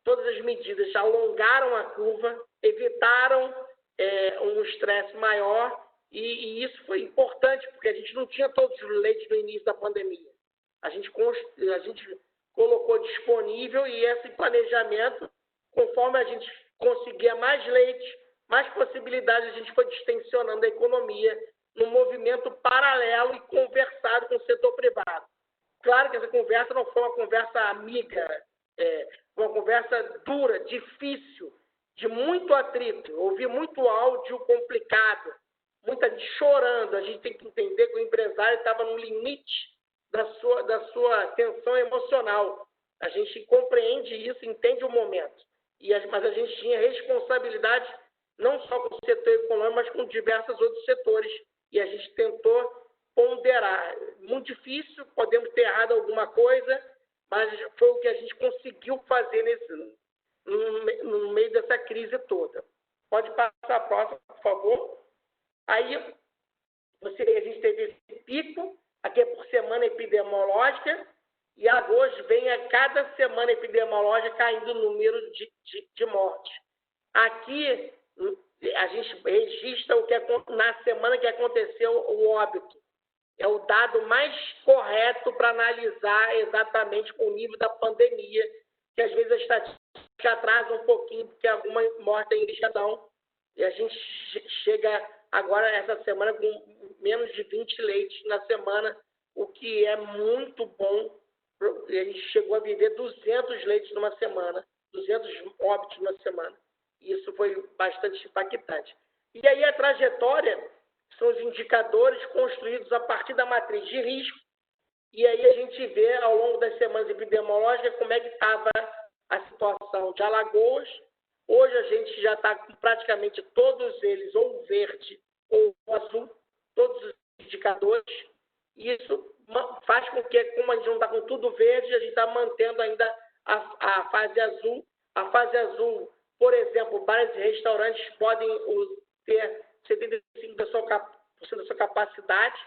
todas as medidas alongaram a curva, evitaram um estresse maior, e isso foi importante, porque a gente não tinha todos os leitos no início da pandemia. A gente colocou disponível, e esse planejamento, conforme a gente conseguia mais leitos, mais possibilidades, a gente foi distensionando a economia num movimento paralelo e conversado com o setor privado. Claro que essa conversa não foi uma conversa amiga, uma conversa dura, difícil, de muito atrito. Ouvi muito áudio complicado, muita gente chorando. A gente tem que entender que o empresário estava no limite da sua tensão emocional. A gente compreende isso, entende o momento. Mas a gente tinha responsabilidade não só com o setor econômico, mas com diversos outros setores. E a gente tentou ponderar. Muito difícil, podemos ter errado alguma coisa, mas foi o que a gente conseguiu fazer no meio dessa crise toda. Pode passar a próxima, por favor. Aí, a gente teve esse pico, aqui é por semana epidemiológica, e agosto vem a cada semana epidemiológica caindo o número de mortes. Aqui, a gente registra o que na semana que aconteceu o óbito. É o dado mais correto para analisar exatamente o nível da pandemia, que às vezes a estatística atrasa um pouquinho, porque alguma morte em lixadão, e a gente chega agora, essa semana, com menos de 20 leitos na semana, o que é muito bom. A gente chegou a viver 200 leitos numa semana, 200 óbitos numa semana. Isso foi bastante impactante. E aí a trajetória são os indicadores construídos a partir da matriz de risco, e aí a gente vê ao longo das semanas epidemiológicas como é que estava a situação de Alagoas. Hoje a gente já está com praticamente todos eles ou verde ou azul, todos os indicadores, e isso faz com que, como a gente não está com tudo verde, a gente está mantendo ainda a fase azul. A fase azul, por exemplo, bares e restaurantes podem ter 75% da sua capacidade,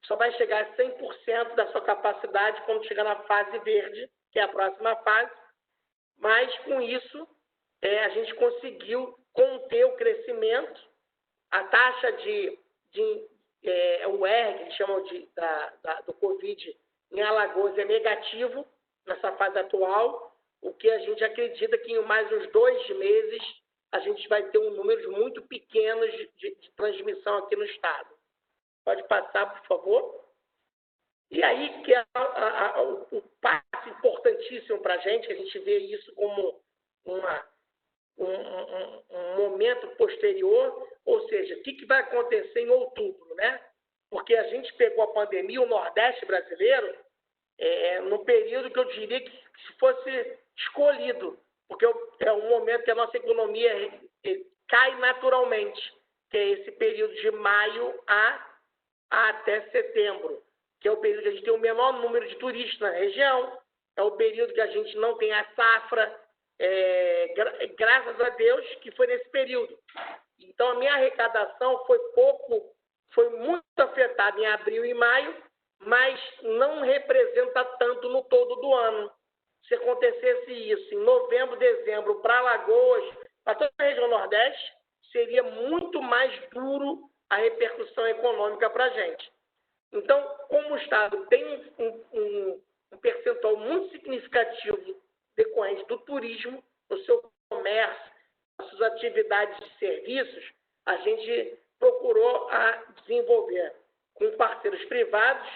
só vai chegar a 100% da sua capacidade quando chegar na fase verde, que é a próxima fase, mas com isso a gente conseguiu conter o crescimento, a taxa o R, que eles chamam do Covid, em Alagoas é negativo nessa fase atual, o que a gente acredita que em mais uns 2 meses a gente vai ter números muito pequenos de transmissão aqui no estado. Pode passar, por favor. E aí que é o passo importantíssimo para a gente vê isso como um momento posterior, ou seja, o que vai acontecer em outubro, né? Porque a gente pegou a pandemia, o Nordeste brasileiro, num período que eu diria que se fosse escolhido, porque é um momento que a nossa economia cai naturalmente, que é esse período de maio até setembro, que é o período que a gente tem o menor número de turistas na região, é o período que a gente não tem a safra, graças a Deus que foi nesse período. Então a minha arrecadação foi muito afetada em abril e maio, mas não representa tanto no todo do ano. Se acontecesse isso em novembro, dezembro, para Alagoas, para toda a região Nordeste, seria muito mais duro a repercussão econômica para a gente. Então, como o Estado tem um percentual muito significativo decorrente do turismo, no seu comércio, nas suas atividades de serviços, a gente procurou desenvolver com parceiros privados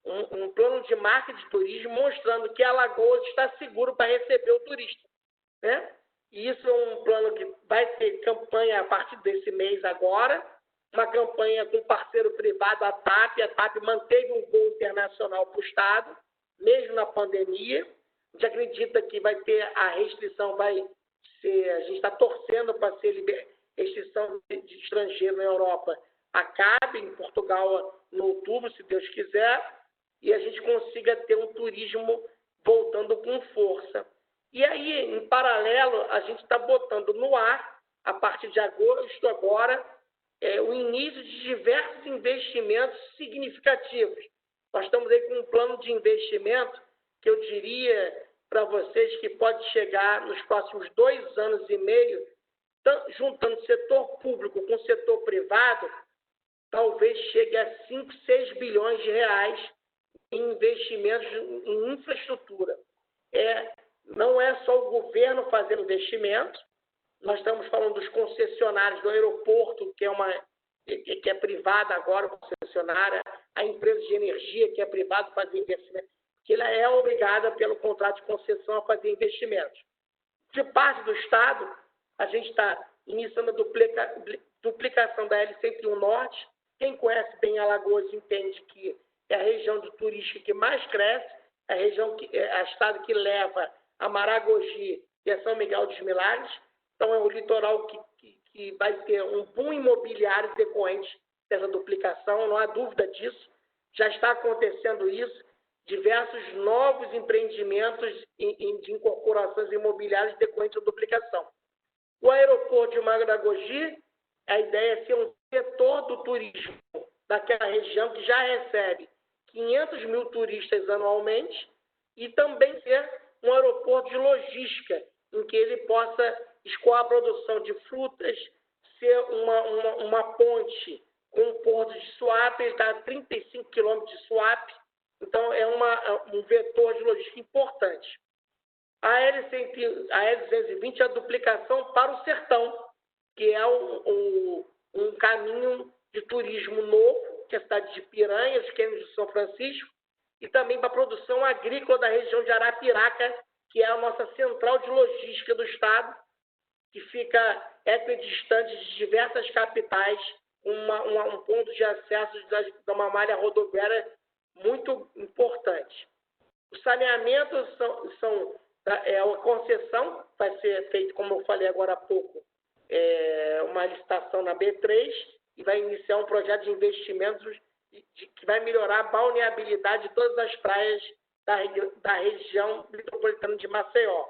um plano de marketing de turismo mostrando que Alagoas está seguro para receber o turista, né? E isso é um plano que vai ter campanha a partir desse mês agora, uma campanha com parceiro privado, a TAP manteve um voo internacional para o Estado, mesmo na pandemia. A gente acredita que vai ter a restrição, vai ser, a gente está torcendo para ser restrição de estrangeiro na Europa, acabe em Portugal no outubro, se Deus quiser, e a gente consiga ter um turismo voltando com força. E aí, em paralelo, a gente está botando no ar, a partir de agosto agora, o início de diversos investimentos significativos. Nós estamos aí com um plano de investimento que eu diria para vocês que pode chegar nos próximos 2 anos e meio, juntando setor público com setor privado, talvez chegue a 5, 6 bilhões de reais em investimentos em infraestrutura. Não é só o governo fazendo investimento, nós estamos falando dos concessionários do aeroporto, que é privada agora, concessionária, a empresa de energia, que é privada, fazer investimento, que ela é obrigada pelo contrato de concessão a fazer investimentos. De parte do Estado, a gente está iniciando a duplicação da L-101 Norte. Quem conhece bem Alagoas entende que é a região do turística que mais cresce, a região a estado que leva a Maragogi e a São Miguel dos Milagres. Então, é um litoral que que vai ter um boom imobiliário decorrente dessa duplicação, não há dúvida disso. Já está acontecendo isso, diversos novos empreendimentos de incorporações imobiliárias decorrentes da duplicação. O aeroporto de Maragogi, a ideia é ser um setor do turismo daquela região que já recebe 500 mil turistas anualmente e também ser um aeroporto de logística, em que ele possa escoar a produção de frutas, ser uma ponte com o porto de Suape, ele está a 35 quilômetros de Suape, então é um vetor de logística importante. A L220 é a duplicação para o sertão, que é um caminho de turismo novo, que é a cidade de Piranha, os cânions de São Francisco, e também para a produção agrícola da região de Arapiraca, que é a nossa central de logística do Estado, que fica equidistante de diversas capitais, um ponto de acesso de uma malha rodoviária muito importante. O saneamento a concessão vai ser feita, como eu falei agora há pouco, uma licitação na B3 e vai iniciar um projeto de investimentos que vai melhorar a balneabilidade de todas as praias da região metropolitana de Maceió.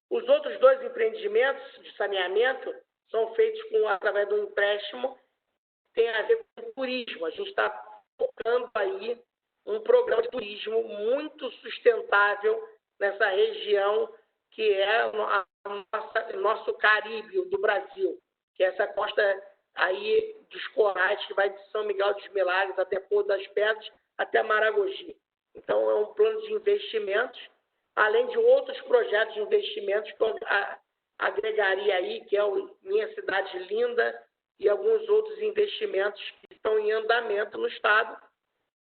Os outros dois empreendimentos de saneamento são feitos através do empréstimo que tem a ver com turismo. A gente está focando aí um programa de turismo muito sustentável nessa região que é o nosso Caribe do Brasil, que é essa costa aí dos Corais, que vai de São Miguel dos Milagres até Porto das Pedras, até Maragogi. Então, é um plano de investimentos, além de outros projetos de investimentos que eu agregaria aí, que é o Minha Cidade Linda, e alguns outros investimentos que estão em andamento no Estado,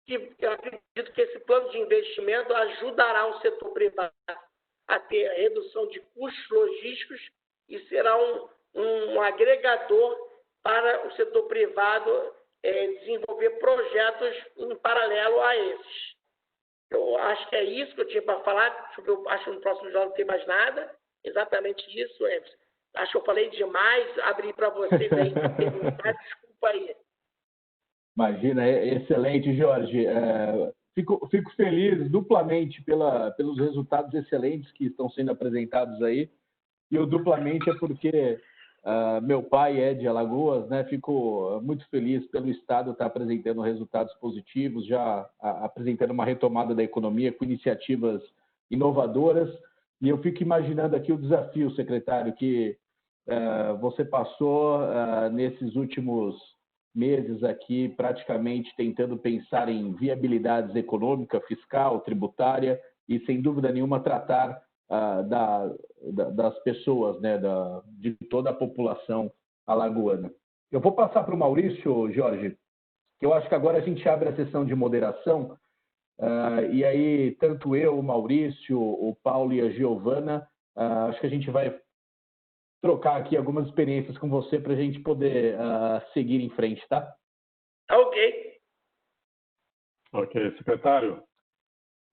que eu acredito que esse plano de investimento ajudará o setor privado a ter redução de custos logísticos e será um agregador para o setor privado desenvolver projetos em paralelo a esses. Eu acho que é isso que eu tinha para falar. Eu acho que no próximo jogo não tem mais nada. Exatamente isso, Edson. Acho que eu falei demais. Abri para vocês aí. Desculpa aí. Imagina, excelente, Jorge. Fico feliz duplamente pelos resultados excelentes que estão sendo apresentados aí. E o duplamente é porque meu pai é de Alagoas, né? Fico muito feliz pelo Estado estar apresentando resultados positivos, já apresentando uma retomada da economia com iniciativas inovadoras. E eu fico imaginando aqui o desafio, secretário, que você passou nesses últimos meses aqui, praticamente tentando pensar em viabilidades econômica, fiscal, tributária e, sem dúvida nenhuma, tratar das pessoas, né, de toda a população alagoana. Eu vou passar para o Maurício, Jorge, que eu acho que agora a gente abre a sessão de moderação, e aí tanto eu, o Maurício, o Paulo e a Giovana, acho que a gente vai trocar aqui algumas experiências com você para a gente poder seguir em frente, tá? Ok. Ok, secretário.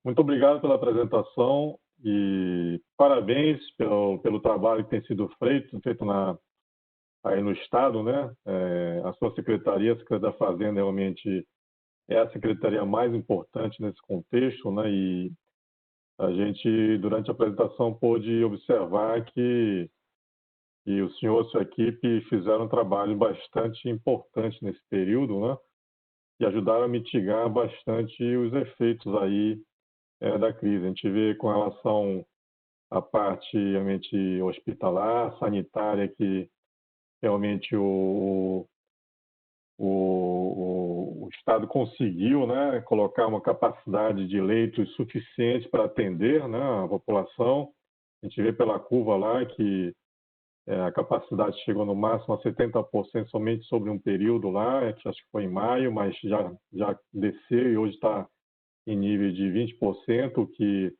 Muito obrigado pela apresentação e parabéns pelo trabalho que tem sido feito aí no Estado, né? A sua secretaria, a Secretaria da Fazenda, realmente é a secretaria mais importante nesse contexto, né? E a gente, durante a apresentação, pôde observar que o senhor e sua equipe fizeram um trabalho bastante importante nesse período, né? E ajudaram a mitigar bastante os efeitos aí da crise. A gente vê com relação à parte realmente hospitalar, sanitária, que realmente o Estado conseguiu, né, colocar uma capacidade de leitos suficiente para atender, né, a população. A gente vê pela curva lá que a capacidade chegou no máximo a 70% somente sobre um período lá, acho que foi em maio, mas já desceu e hoje está em nível de 20%, que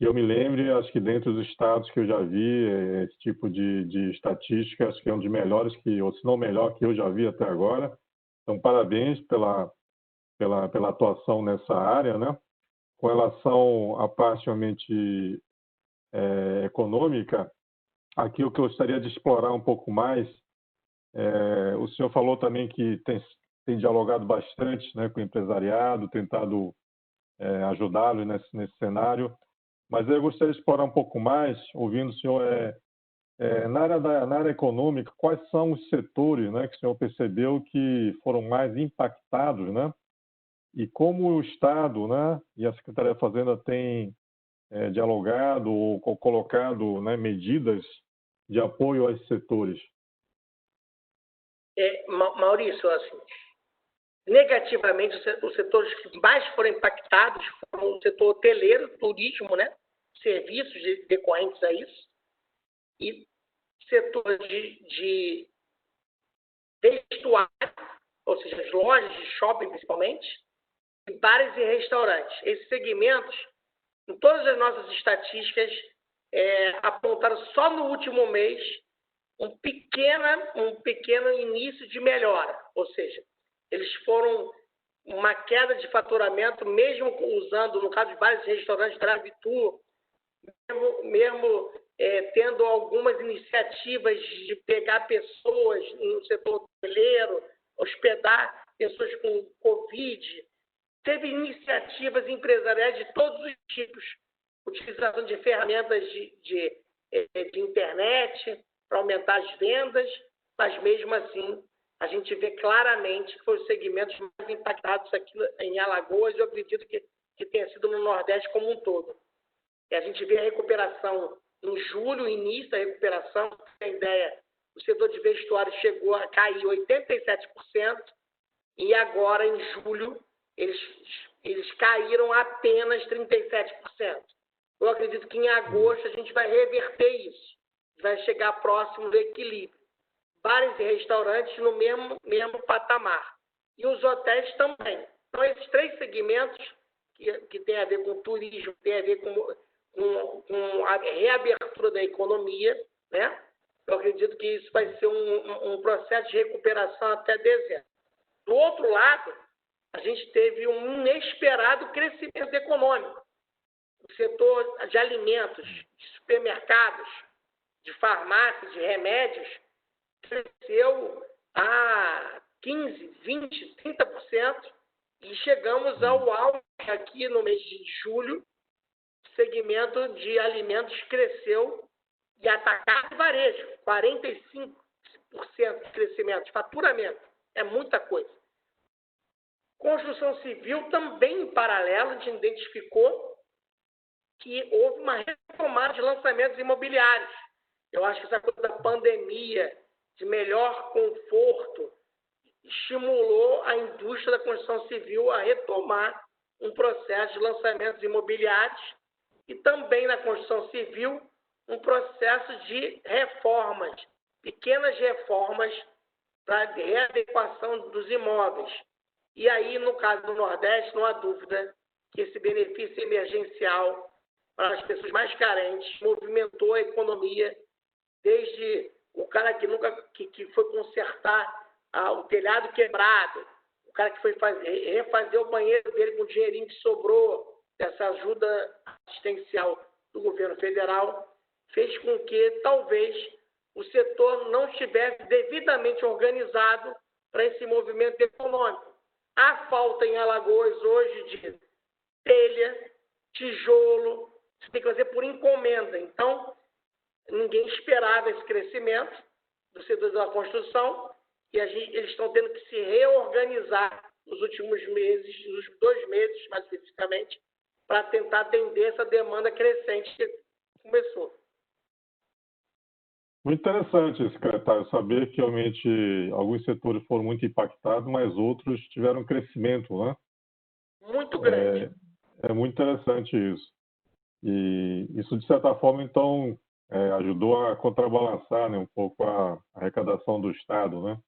eu me lembre, acho que dentre os estados que eu já vi, esse tipo de estatística, acho que é um dos melhores, ou se não melhor, que eu já vi até agora. Então, parabéns pela atuação nessa área, né? Com relação à parte realmente econômica, aqui o que eu gostaria de explorar um pouco mais, o senhor falou também que tem dialogado bastante, né, com o empresariado, tentado ajudá-lo nesse cenário, mas eu gostaria de explorar um pouco mais, ouvindo o senhor, na área econômica, quais são os setores, né, que o senhor percebeu que foram mais impactados, né, e como o Estado, né, e a Secretaria da Fazenda têm dialogado ou colocado, né, medidas de apoio a esses setores? Maurício, assim, negativamente, os setores que mais foram impactados foram o setor hoteleiro, turismo, né? Serviços decorrentes a isso, e setor de vestuário, ou seja, as lojas de shopping principalmente, e bares e restaurantes. Esses segmentos, em todas as nossas estatísticas, apontaram só no último mês um pequeno início de melhora, ou seja, eles foram uma queda de faturamento, mesmo usando, no caso de vários restaurantes, drive-thru, mesmo tendo algumas iniciativas de pegar pessoas no setor hoteleiro, hospedar pessoas com Covid. Teve iniciativas empresariais de todos os tipos, utilização de ferramentas de internet para aumentar as vendas, mas mesmo assim a gente vê claramente que foram os segmentos mais impactados aqui em Alagoas, eu acredito que tenha sido no Nordeste como um todo. E a gente vê a recuperação em julho, o início da recuperação, para ter ideia, o setor de vestuário chegou a cair 87%, e agora em julho eles caíram apenas 37%. Eu acredito que em agosto a gente vai reverter isso, vai chegar próximo do equilíbrio. Bares e restaurantes no mesmo patamar. E os hotéis também. Então, esses três segmentos que tem a ver com turismo, tem a ver com a reabertura da economia, né? Eu acredito que isso vai ser um processo de recuperação até dezembro. Do outro lado, a gente teve um inesperado crescimento econômico. O setor de alimentos, de supermercados, de farmácias, de remédios, cresceu a 15%, 20%, 30%, e chegamos ao auge aqui no mês de julho. O segmento de alimentos cresceu, e atacado e varejo, 45% de crescimento, de faturamento, é muita coisa. Construção civil também, em paralelo, a gente identificou que houve uma retomada de lançamentos imobiliários. Eu acho que essa coisa da pandemia, de melhor conforto, estimulou a indústria da construção civil a retomar um processo de lançamentos imobiliários, e também na construção civil um processo de reformas, pequenas reformas para readequação dos imóveis. E aí, no caso do Nordeste, não há dúvida que esse benefício emergencial para as pessoas mais carentes movimentou a economia, desde o cara que foi consertar o telhado quebrado, o cara que foi refazer o banheiro dele com o dinheirinho que sobrou dessa ajuda assistencial do governo federal, fez com que talvez o setor não estivesse devidamente organizado para esse movimento econômico. Há falta em Alagoas hoje de telha, tijolo, você tem que fazer por encomenda. Então, ninguém esperava esse crescimento do setor da construção, e eles estão tendo que se reorganizar nos últimos meses, nos 2 meses mais especificamente, para tentar atender essa demanda crescente que começou. Muito interessante, secretário, saber que realmente alguns setores foram muito impactados, mas outros tiveram um crescimento, né? Muito grande. É muito interessante isso. E isso, de certa forma, então, ajudou a contrabalançar, né, um pouco a arrecadação do Estado, né?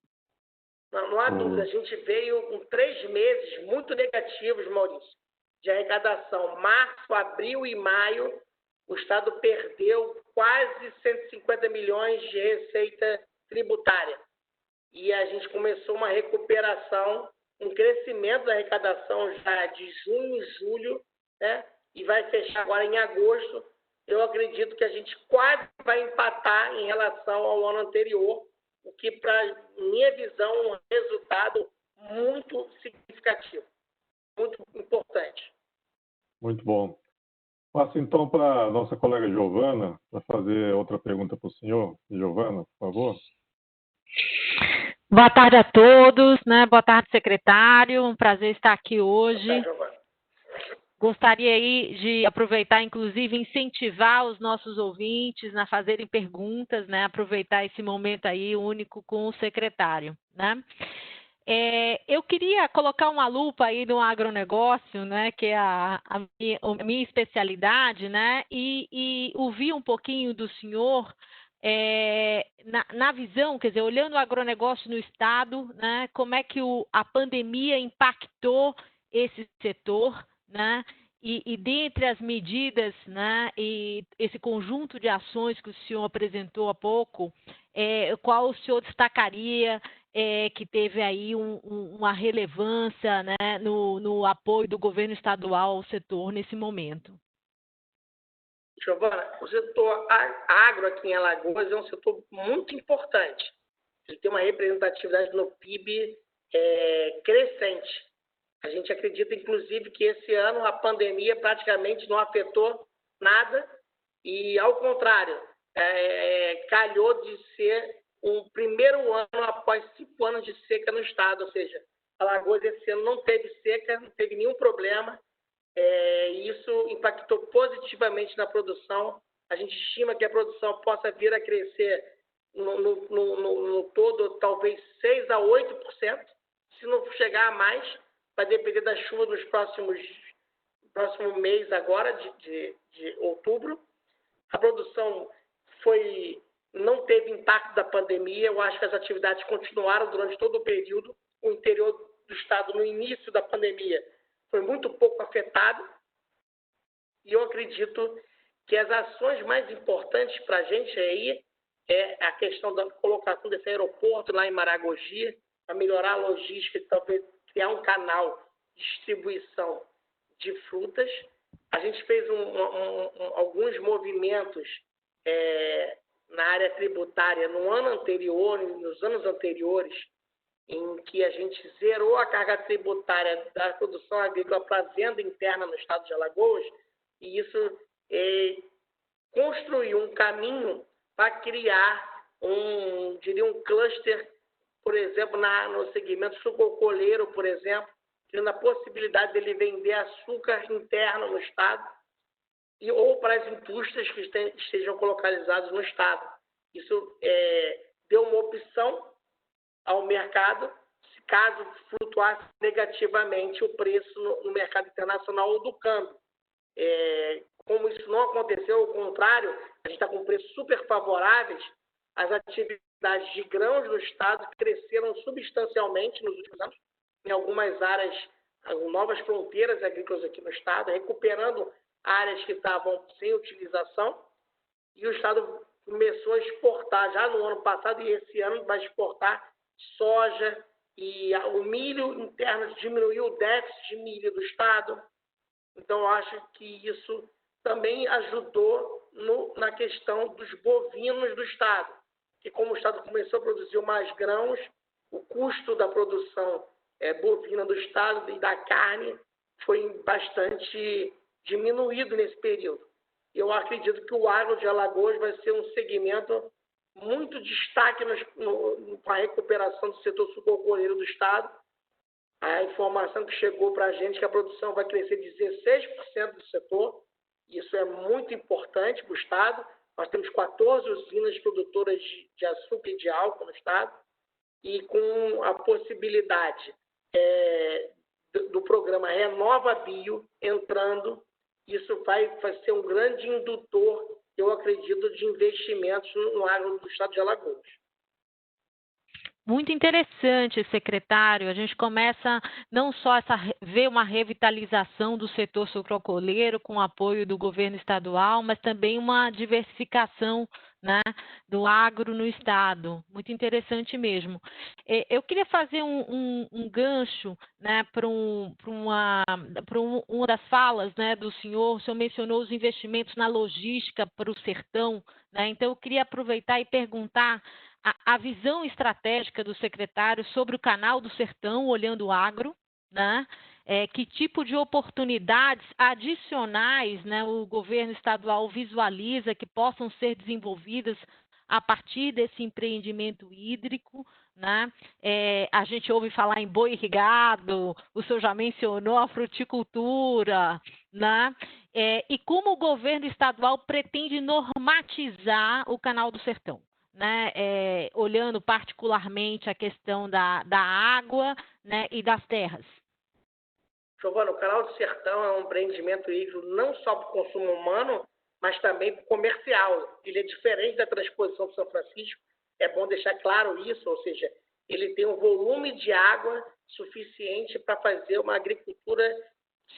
Não há dúvida. A gente veio com 3 meses muito negativos, Maurício, de arrecadação. Março, abril e maio, o Estado perdeu quase 150 milhões de receita tributária. E a gente começou uma recuperação, um crescimento da arrecadação já de junho, julho, né? E vai fechar agora em agosto eu acredito que a gente quase vai empatar em relação ao ano anterior, o que, para minha visão, é um resultado muito significativo, muito importante. Muito bom. Passo então para a nossa colega Giovana, para fazer outra pergunta para o senhor. Giovana, por favor. Boa tarde a todos, né? Boa tarde, secretário. Um prazer estar aqui hoje. Boa tarde, Giovana. Gostaria aí de aproveitar, inclusive, incentivar os nossos ouvintes a fazerem perguntas, né? Aproveitar esse momento aí único com o secretário, né? Eu queria colocar uma lupa aí no agronegócio, né? Que é a minha especialidade, né? E ouvir um pouquinho do senhor na visão, quer dizer, olhando o agronegócio no estado, né? Como é que a pandemia impactou esse setor, né? E dentre as medidas, né, e esse conjunto de ações que o senhor apresentou há pouco, qual o senhor destacaria que teve aí uma relevância, né, no apoio do governo estadual ao setor nesse momento? Giovana, o setor agro aqui em Alagoas é um setor muito importante. Ele tem uma representatividade no PIB crescente. A gente acredita, inclusive, que esse ano a pandemia praticamente não afetou nada e, ao contrário, calhou de ser um primeiro ano após 5 anos de seca no estado. Ou seja, Alagoas esse ano não teve seca, não teve nenhum problema. E isso impactou positivamente na produção. A gente estima que a produção possa vir a crescer no todo talvez 6% a 8%, se não chegar a mais. Vai depender da chuva nos próximo mês agora, de outubro. A produção não teve impacto da pandemia. Eu acho que as atividades continuaram durante todo o período. O interior do estado, no início da pandemia, foi muito pouco afetado. E eu acredito que as ações mais importantes para a gente aí é a questão da colocação desse aeroporto lá em Maragogi, para melhorar a logística e talvez criar um canal de distribuição de frutas. A gente fez alguns movimentos na área tributária no ano anterior, nos anos anteriores, em que a gente zerou a carga tributária da produção agrícola para a venda interna no estado de Alagoas, e isso construiu um caminho para criar um cluster, por exemplo, no segmento sucocoleiro, por exemplo, tendo a possibilidade dele vender açúcar interno no estado ou para as indústrias que estejam localizadas no estado. Isso deu uma opção ao mercado, se caso flutuasse negativamente o preço no mercado internacional ou do câmbio. Como isso não aconteceu, ao contrário, a gente está com preços super favoráveis, as atividades de grãos no estado cresceram substancialmente nos últimos anos, em algumas áreas, novas fronteiras agrícolas aqui no estado, recuperando áreas que estavam sem utilização, e o estado começou a exportar já no ano passado, e esse ano vai exportar soja, e o milho interno diminuiu o déficit de milho do estado. Então, eu acho que isso também ajudou na questão dos bovinos do estado, que como o estado começou a produzir mais grãos, o custo da produção bovina do estado e da carne foi bastante diminuído nesse período. Eu acredito que o agro de Alagoas vai ser um segmento muito destaque com a recuperação do setor sucocoleiro do estado. A informação que chegou para a gente é que a produção vai crescer 16% do setor. Isso é muito importante para o estado. Nós temos 14 usinas produtoras de açúcar e de álcool no estado, e com a possibilidade do programa Renova Bio entrando, isso vai ser um grande indutor, eu acredito, de investimentos no agro do estado de Alagoas. Muito interessante, secretário. A gente começa não só ver uma revitalização do setor sucrocoleiro com o apoio do governo estadual, mas também uma diversificação, né, do agro no estado. Muito interessante mesmo. Eu queria fazer um gancho, né, para uma das falas, né, do senhor. O senhor mencionou os investimentos na logística para o sertão, né? Então eu queria aproveitar e perguntar a visão estratégica do secretário sobre o Canal do Sertão, olhando o agro, né? Que tipo de oportunidades adicionais, né, o governo estadual visualiza que possam ser desenvolvidas a partir desse empreendimento hídrico, né? A gente ouve falar em boi irrigado, o senhor já mencionou a fruticultura, né? E como o governo estadual pretende normatizar o Canal do Sertão, né? Olhando particularmente a questão da água, né, e das terras. Giovana, o Canal do Sertão é um empreendimento hídrico não só para o consumo humano, mas também para o comercial. Ele é diferente da transposição de São Francisco, é bom deixar claro isso, ou seja, ele tem um volume de água suficiente para fazer uma agricultura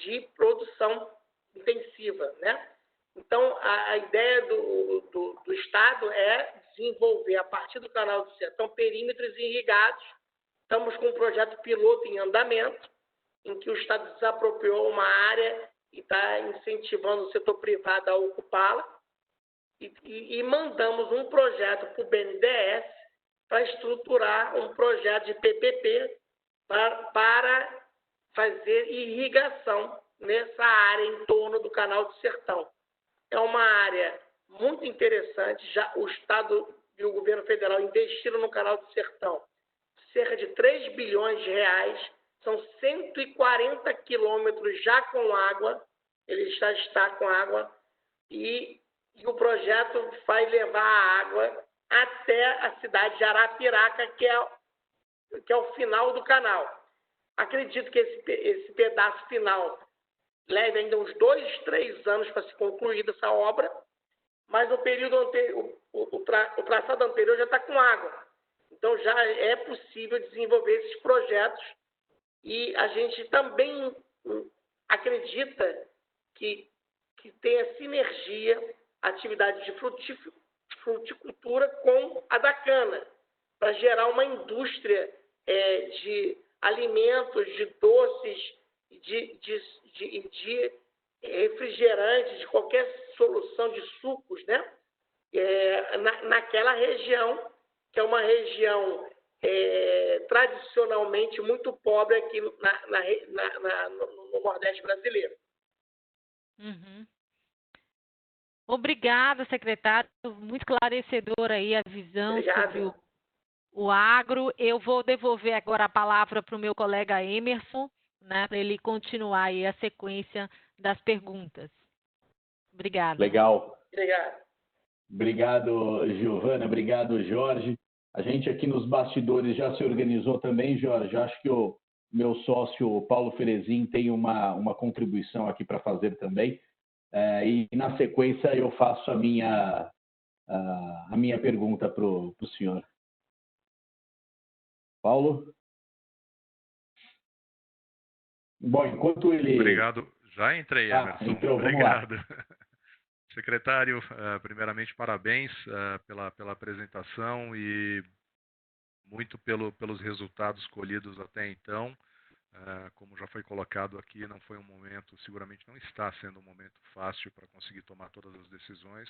de produção intensiva, né? Então, a ideia do Estado é desenvolver, a partir do Canal do Sertão, perímetros irrigados. Estamos com um projeto piloto em andamento, em que o Estado desapropriou uma área e está incentivando o setor privado a ocupá-la, e mandamos um projeto para o BNDES para estruturar um projeto de PPP para fazer irrigação nessa área em torno do Canal do Sertão. É uma área muito interessante, já o Estado e o governo federal investiram no Canal do Sertão cerca de 3 bilhões de reais, são 140 quilômetros já com água, ele já está com água, e o projeto vai levar a água até a cidade de Arapiraca, que é o final do canal. Acredito que esse pedaço final leve ainda uns 2, 3 anos para se concluir essa obra, mas o período anterior, o traçado anterior já está com água. Então já é possível desenvolver esses projetos, e a gente também acredita que tenha sinergia a atividade de fruticultura com a da cana, para gerar uma indústria de alimentos, de doces, de refrigerantes, de qualquer solução de sucos, né? Naquela região, que é uma região tradicionalmente muito pobre aqui no Nordeste brasileiro. Uhum. Obrigada, secretário. Muito esclarecedora aí a visão. Obrigado. Sobre o agro. Eu vou devolver agora a palavra para o meu colega Emerson, né, para ele continuar aí a sequência das perguntas. Obrigada. Legal. Obrigado. Obrigado, Giovana. Obrigado, Jorge. A gente aqui nos bastidores já se organizou também, Jorge. Acho que o meu sócio, Paulo Ferezin, tem uma contribuição aqui para fazer também. E, na sequência, eu faço a minha pergunta para o senhor. Paulo? Bom, enquanto ele... Obrigado. Já entrei, Emerson. Então, obrigado. Secretário, primeiramente, parabéns pela apresentação e muito pelos resultados colhidos até então. Como já foi colocado aqui, não foi um momento, seguramente não está sendo um momento fácil para conseguir tomar todas as decisões,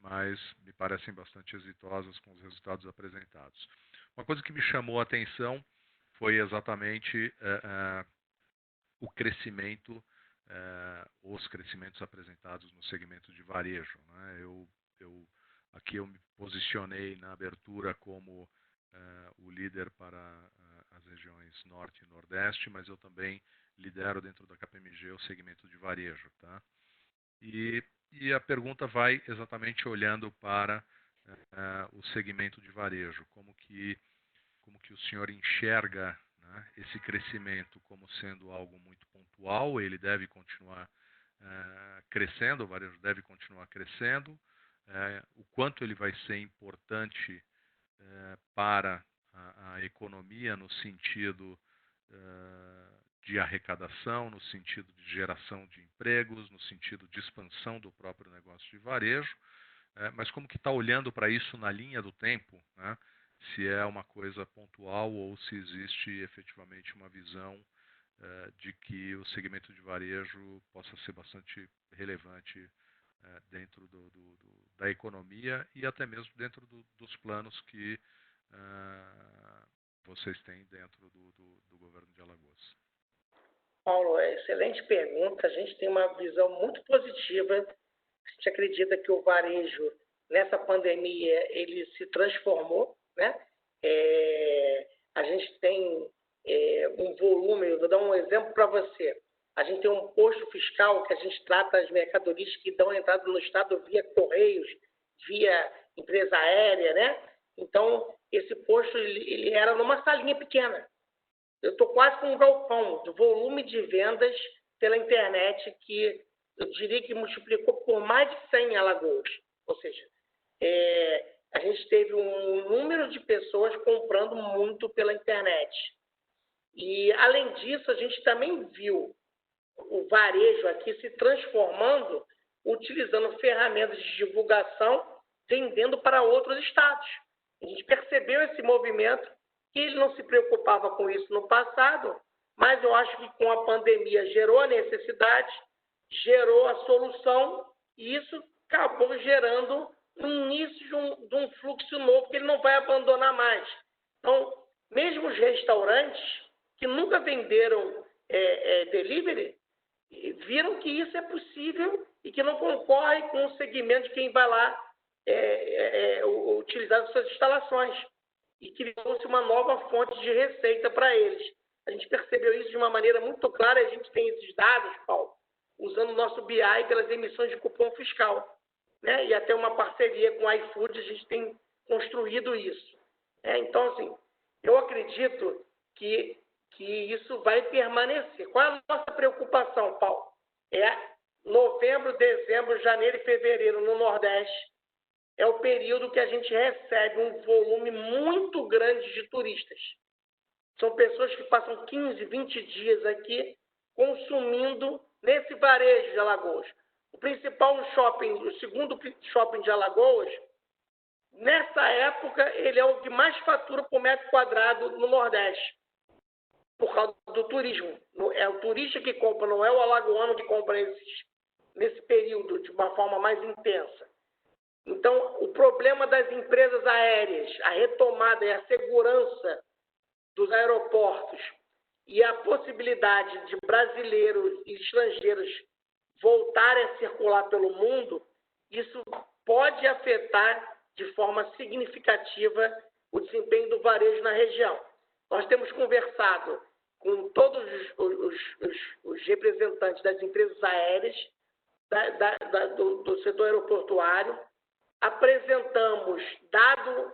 mas me parecem bastante exitosas com os resultados apresentados. Uma coisa que me chamou a atenção foi exatamente o crescimento, os crescimentos apresentados no segmento de varejo, né? Aqui eu me posicionei na abertura como o líder para as regiões Norte e Nordeste, mas eu também lidero dentro da KPMG o segmento de varejo, tá? E a pergunta vai exatamente olhando para o segmento de varejo, como que o senhor enxerga, né, esse crescimento como sendo algo muito pontual. Ele deve continuar crescendo, o varejo deve continuar crescendo, o quanto ele vai ser importante para a economia no sentido de arrecadação, no sentido de geração de empregos, no sentido de expansão do próprio negócio de varejo, mas como que está olhando para isso na linha do tempo, né? Se é uma coisa pontual ou se existe efetivamente uma visão de que o segmento de varejo possa ser bastante relevante dentro da economia e até mesmo dentro dos planos que vocês têm dentro do governo de Alagoas. Paulo, excelente pergunta. A gente tem uma visão muito positiva. A gente acredita que o varejo, nessa pandemia, ele se transformou, né? A gente tem um volume, vou dar um exemplo para você. A gente tem um posto fiscal que a gente trata as mercadorias que dão entrada no estado via correios, via empresa aérea, né? Então, esse posto ele era numa salinha pequena. Eu estou quase com um galpão do volume de vendas pela internet que eu diria que multiplicou por mais de 100 em Alagoas. Ou seja, a gente teve um número de pessoas comprando muito pela internet. E, além disso, a gente também viu o varejo aqui se transformando, utilizando ferramentas de divulgação, vendendo para outros estados. A gente percebeu esse movimento, que ele não se preocupava com isso no passado, mas eu acho que com a pandemia gerou a necessidade, gerou a solução, e isso acabou gerando o início de um fluxo novo que ele não vai abandonar mais. Então, mesmo os restaurantes que nunca venderam delivery, viram que isso é possível e que não concorre com o segmento de quem vai lá utilizar as suas instalações. E criou-se uma nova fonte de receita para eles. A gente percebeu isso de uma maneira muito clara, a gente tem esses dados, Paulo, usando o nosso BI pelas emissões de cupom fiscal, né? E até uma parceria com a iFood, a gente tem construído isso. Então, assim, eu acredito que isso vai permanecer. Qual é a nossa preocupação, Paulo? Novembro, dezembro, janeiro e fevereiro no Nordeste. É o período que a gente recebe um volume muito grande de turistas. São pessoas que passam 15, 20 dias aqui consumindo nesse varejo de Alagoas. O principal shopping, o segundo shopping de Alagoas, nessa época, ele é o que mais fatura por metro quadrado no Nordeste, por causa do turismo. É o turista que compra, não é o alagoano que compra nesse período de uma forma mais intensa. Então, o problema das empresas aéreas, a retomada e a segurança dos aeroportos e a possibilidade de brasileiros e estrangeiros voltarem a circular pelo mundo, isso pode afetar de forma significativa o desempenho do varejo na região. Nós temos conversado com todos os representantes das empresas aéreas, do setor aeroportuário, apresentamos, dado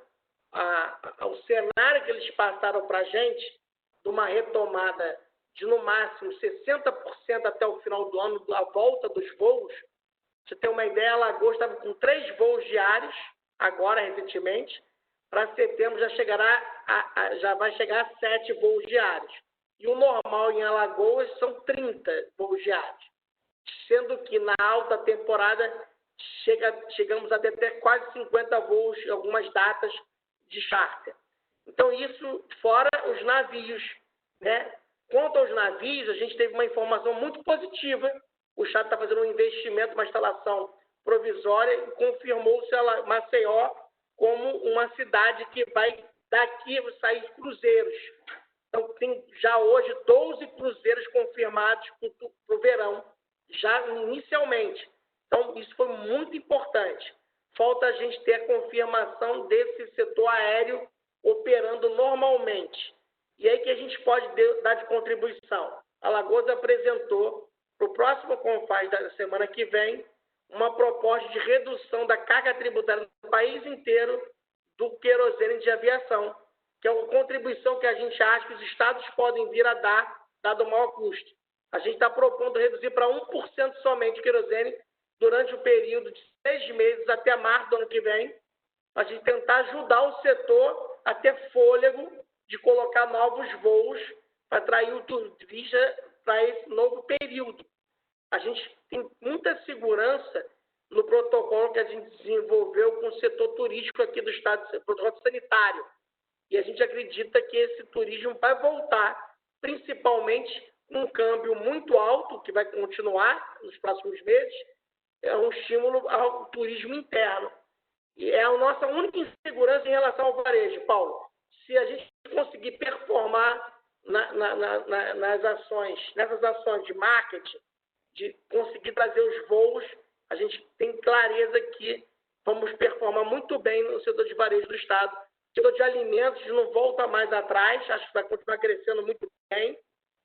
ao cenário que eles passaram para a gente, de uma retomada de, no máximo, 60% até o final do ano, da volta dos voos. Você tem uma ideia, a Alagoas estava com 3 voos diários, agora, recentemente. Para setembro já vai chegar a 7 voos diários. E o normal em Alagoas são 30 voos diários. Sendo que na alta temporada chegamos a ter até quase 50 voos em algumas datas de charter. Então, isso fora os navios, né? Quanto aos navios, a gente teve uma informação muito positiva. O Estado está fazendo um investimento, uma instalação provisória, e confirmou-se Maceió como uma cidade que vai daqui sair cruzeiros. Então, tem já hoje 12 cruzeiros confirmados para o verão, já inicialmente. Então, isso foi muito importante. Falta a gente ter a confirmação desse setor aéreo operando normalmente. E aí que a gente pode dar de contribuição. A Alagoas apresentou, para o próximo CONFAS da semana que vem, uma proposta de redução da carga tributária no país inteiro do querosene de aviação, que é uma contribuição que a gente acha que os estados podem vir a dar, dado o maior custo. A gente está propondo reduzir para 1% somente o querosene durante o período de 6 meses até março do ano que vem, para a gente tentar ajudar o setor a ter fôlego de colocar novos voos para atrair o turista para esse novo período. A gente tem muita segurança no protocolo que a gente desenvolveu com o setor turístico aqui do estado, protocolo sanitário. E a gente acredita que esse turismo vai voltar, principalmente com um câmbio muito alto, que vai continuar nos próximos meses, é um estímulo ao turismo interno. E é a nossa única insegurança em relação ao varejo, Paulo. Se a gente conseguir performar nessas ações de marketing, de conseguir trazer os voos, a gente tem clareza que vamos performar muito bem no setor de varejo do estado. O setor de alimentos não volta mais atrás, acho que vai continuar crescendo muito bem.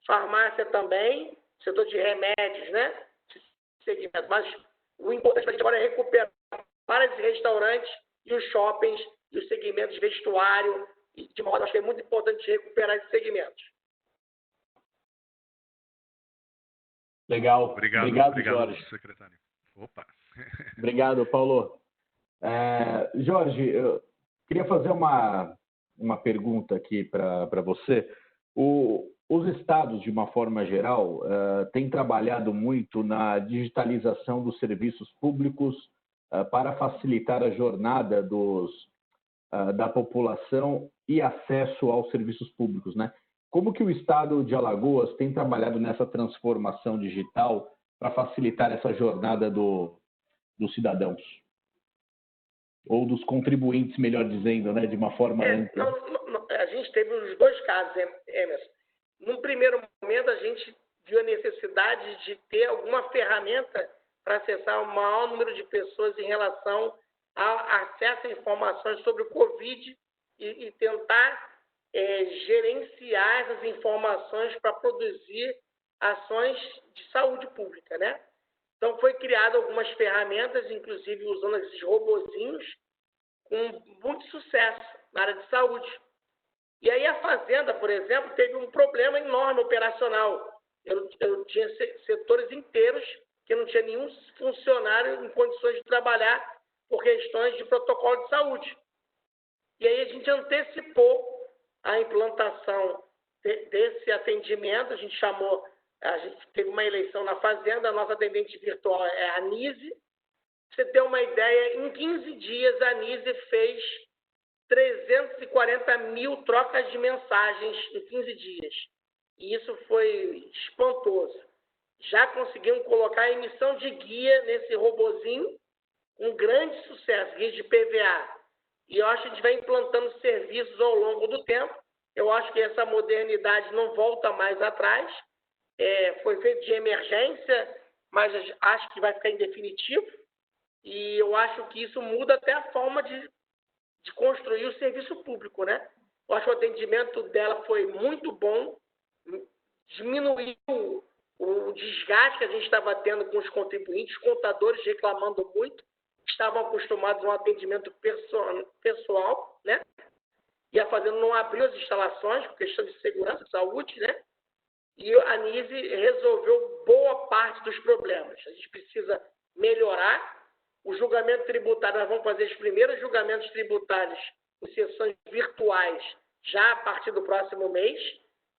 Farmácia também, setor de remédios, né? Segmento. Mas o importante agora é recuperar bares e restaurantes e os shoppings e os segmentos de vestuário. E, de modo, acho que é muito importante recuperar esses segmentos. Legal. Obrigado, Jorge. secretário. Opa. Obrigado, Paulo. Jorge, eu queria fazer uma pergunta aqui para você. Os estados, de uma forma geral, têm trabalhado muito na digitalização dos serviços públicos para facilitar a jornada da população e acesso aos serviços públicos, né? Como que o estado de Alagoas tem trabalhado nessa transformação digital para facilitar essa jornada dos cidadãos? Ou dos contribuintes, melhor dizendo, né? De uma forma ampla. A gente teve os dois casos, Emerson. Num primeiro momento, a gente viu a necessidade de ter alguma ferramenta para acessar o maior número de pessoas em relação ao acesso a informações sobre o Covid e tentar gerenciar essas informações para produzir ações de saúde pública, né? Então, foi criado algumas ferramentas, inclusive usando esses robozinhos, com muito sucesso na área de saúde. E aí a Fazenda, por exemplo, teve um problema enorme operacional. Eu tinha setores inteiros que não tinha nenhum funcionário em condições de trabalhar por questões de protocolo de saúde. E aí a gente antecipou a implantação desse atendimento, a gente teve uma eleição na Fazenda, a nossa atendente virtual é a Anise. Pra você ter uma ideia, em 15 dias a Anise fez 340 mil trocas de mensagens em 15 dias. E isso foi espantoso. Já conseguimos colocar a emissão de guia nesse robozinho, com grande sucesso, guia de PVA. E eu acho que a gente vai implantando serviços ao longo do tempo. Eu acho que essa modernidade não volta mais atrás. Foi feito de emergência, mas acho que vai ficar em definitivo. E eu acho que isso muda até a forma de construir o serviço público, né? Eu acho que o atendimento dela foi muito bom, diminuiu o desgaste que a gente estava tendo com os contribuintes, os contadores reclamando muito, estavam acostumados a um atendimento pessoal, né? E a Fazenda não abriu as instalações por questão de segurança e saúde, né? E a Anise resolveu boa parte dos problemas. A gente precisa melhorar. O julgamento tributário, nós vamos fazer os primeiros julgamentos tributários em sessões virtuais já a partir do próximo mês.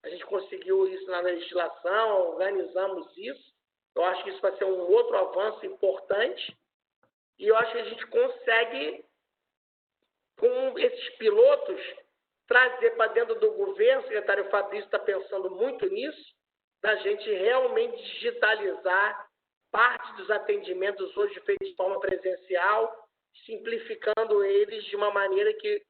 A gente conseguiu isso na legislação, organizamos isso. Eu acho que isso vai ser um outro avanço importante. E eu acho que a gente consegue, com esses pilotos, trazer para dentro do governo, o secretário Fabrício está pensando muito nisso, da gente realmente digitalizar parte dos atendimentos hoje feitos de forma presencial, simplificando eles de uma maneira que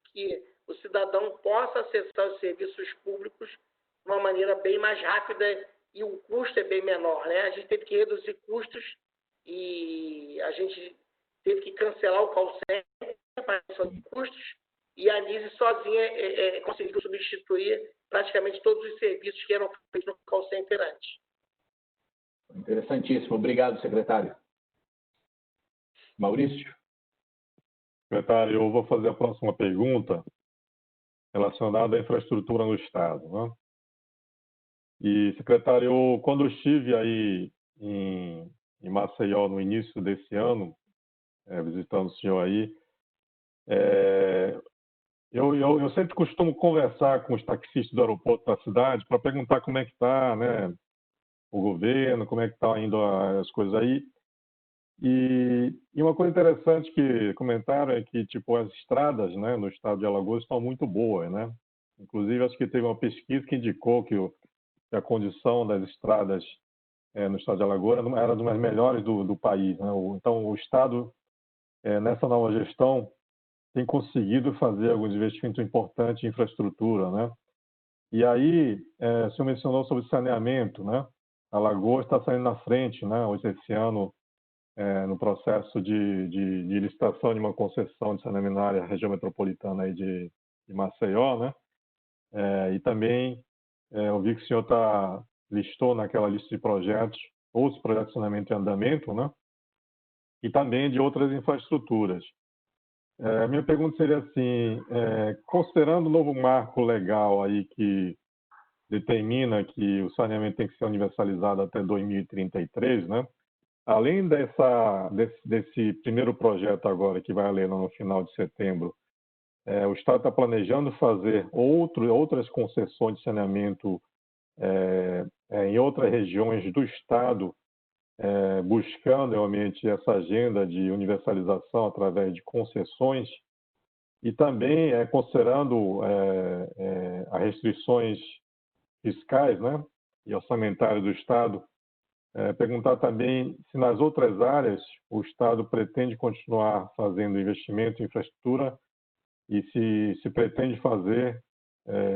o cidadão possa acessar os serviços públicos de uma maneira bem mais rápida e o custo é bem menor, né? A gente teve que reduzir custos e a gente teve que cancelar o call center para reduzir custos e a Anise sozinha conseguiu substituir praticamente todos os serviços que eram feitos no call center antes. Interessantíssimo. Obrigado, secretário. Maurício? Secretário, eu vou fazer a próxima pergunta relacionada à infraestrutura no Estado, né? E, secretário, quando eu estive aí em Maceió no início desse ano, visitando o senhor aí, eu sempre costumo conversar com os taxistas do aeroporto da cidade para perguntar como é que está, né, o governo, como é que está indo as coisas aí. E uma coisa interessante que comentaram é que, tipo, as estradas, né, no estado de Alagoas estão muito boas, né? Inclusive, acho que teve uma pesquisa que indicou que a condição das estradas no estado de Alagoas era uma das melhores do país, né? Então, o estado, nessa nova gestão, tem conseguido fazer alguns investimentos importantes em infraestrutura, né? E aí, o senhor mencionou sobre saneamento, né? Alagoas está saindo na frente, né? Hoje, esse ano, no processo de licitação de uma concessão de saneamento na área região metropolitana aí de Maceió, né? E também eu vi que o senhor listou naquela lista de projetos outros projetos de saneamento em andamento, né? E também de outras infraestruturas. Minha pergunta seria assim, considerando o novo marco legal aí que determina que o saneamento tem que ser universalizado até 2033, né? Além desse primeiro projeto agora, que vai ler no final de setembro, o Estado está planejando fazer outras concessões de saneamento em outras regiões do Estado, buscando realmente essa agenda de universalização através de concessões e também considerando as restrições fiscais, né, e orçamentárias do Estado. Perguntar também se nas outras áreas o Estado pretende continuar fazendo investimento em infraestrutura e se pretende fazer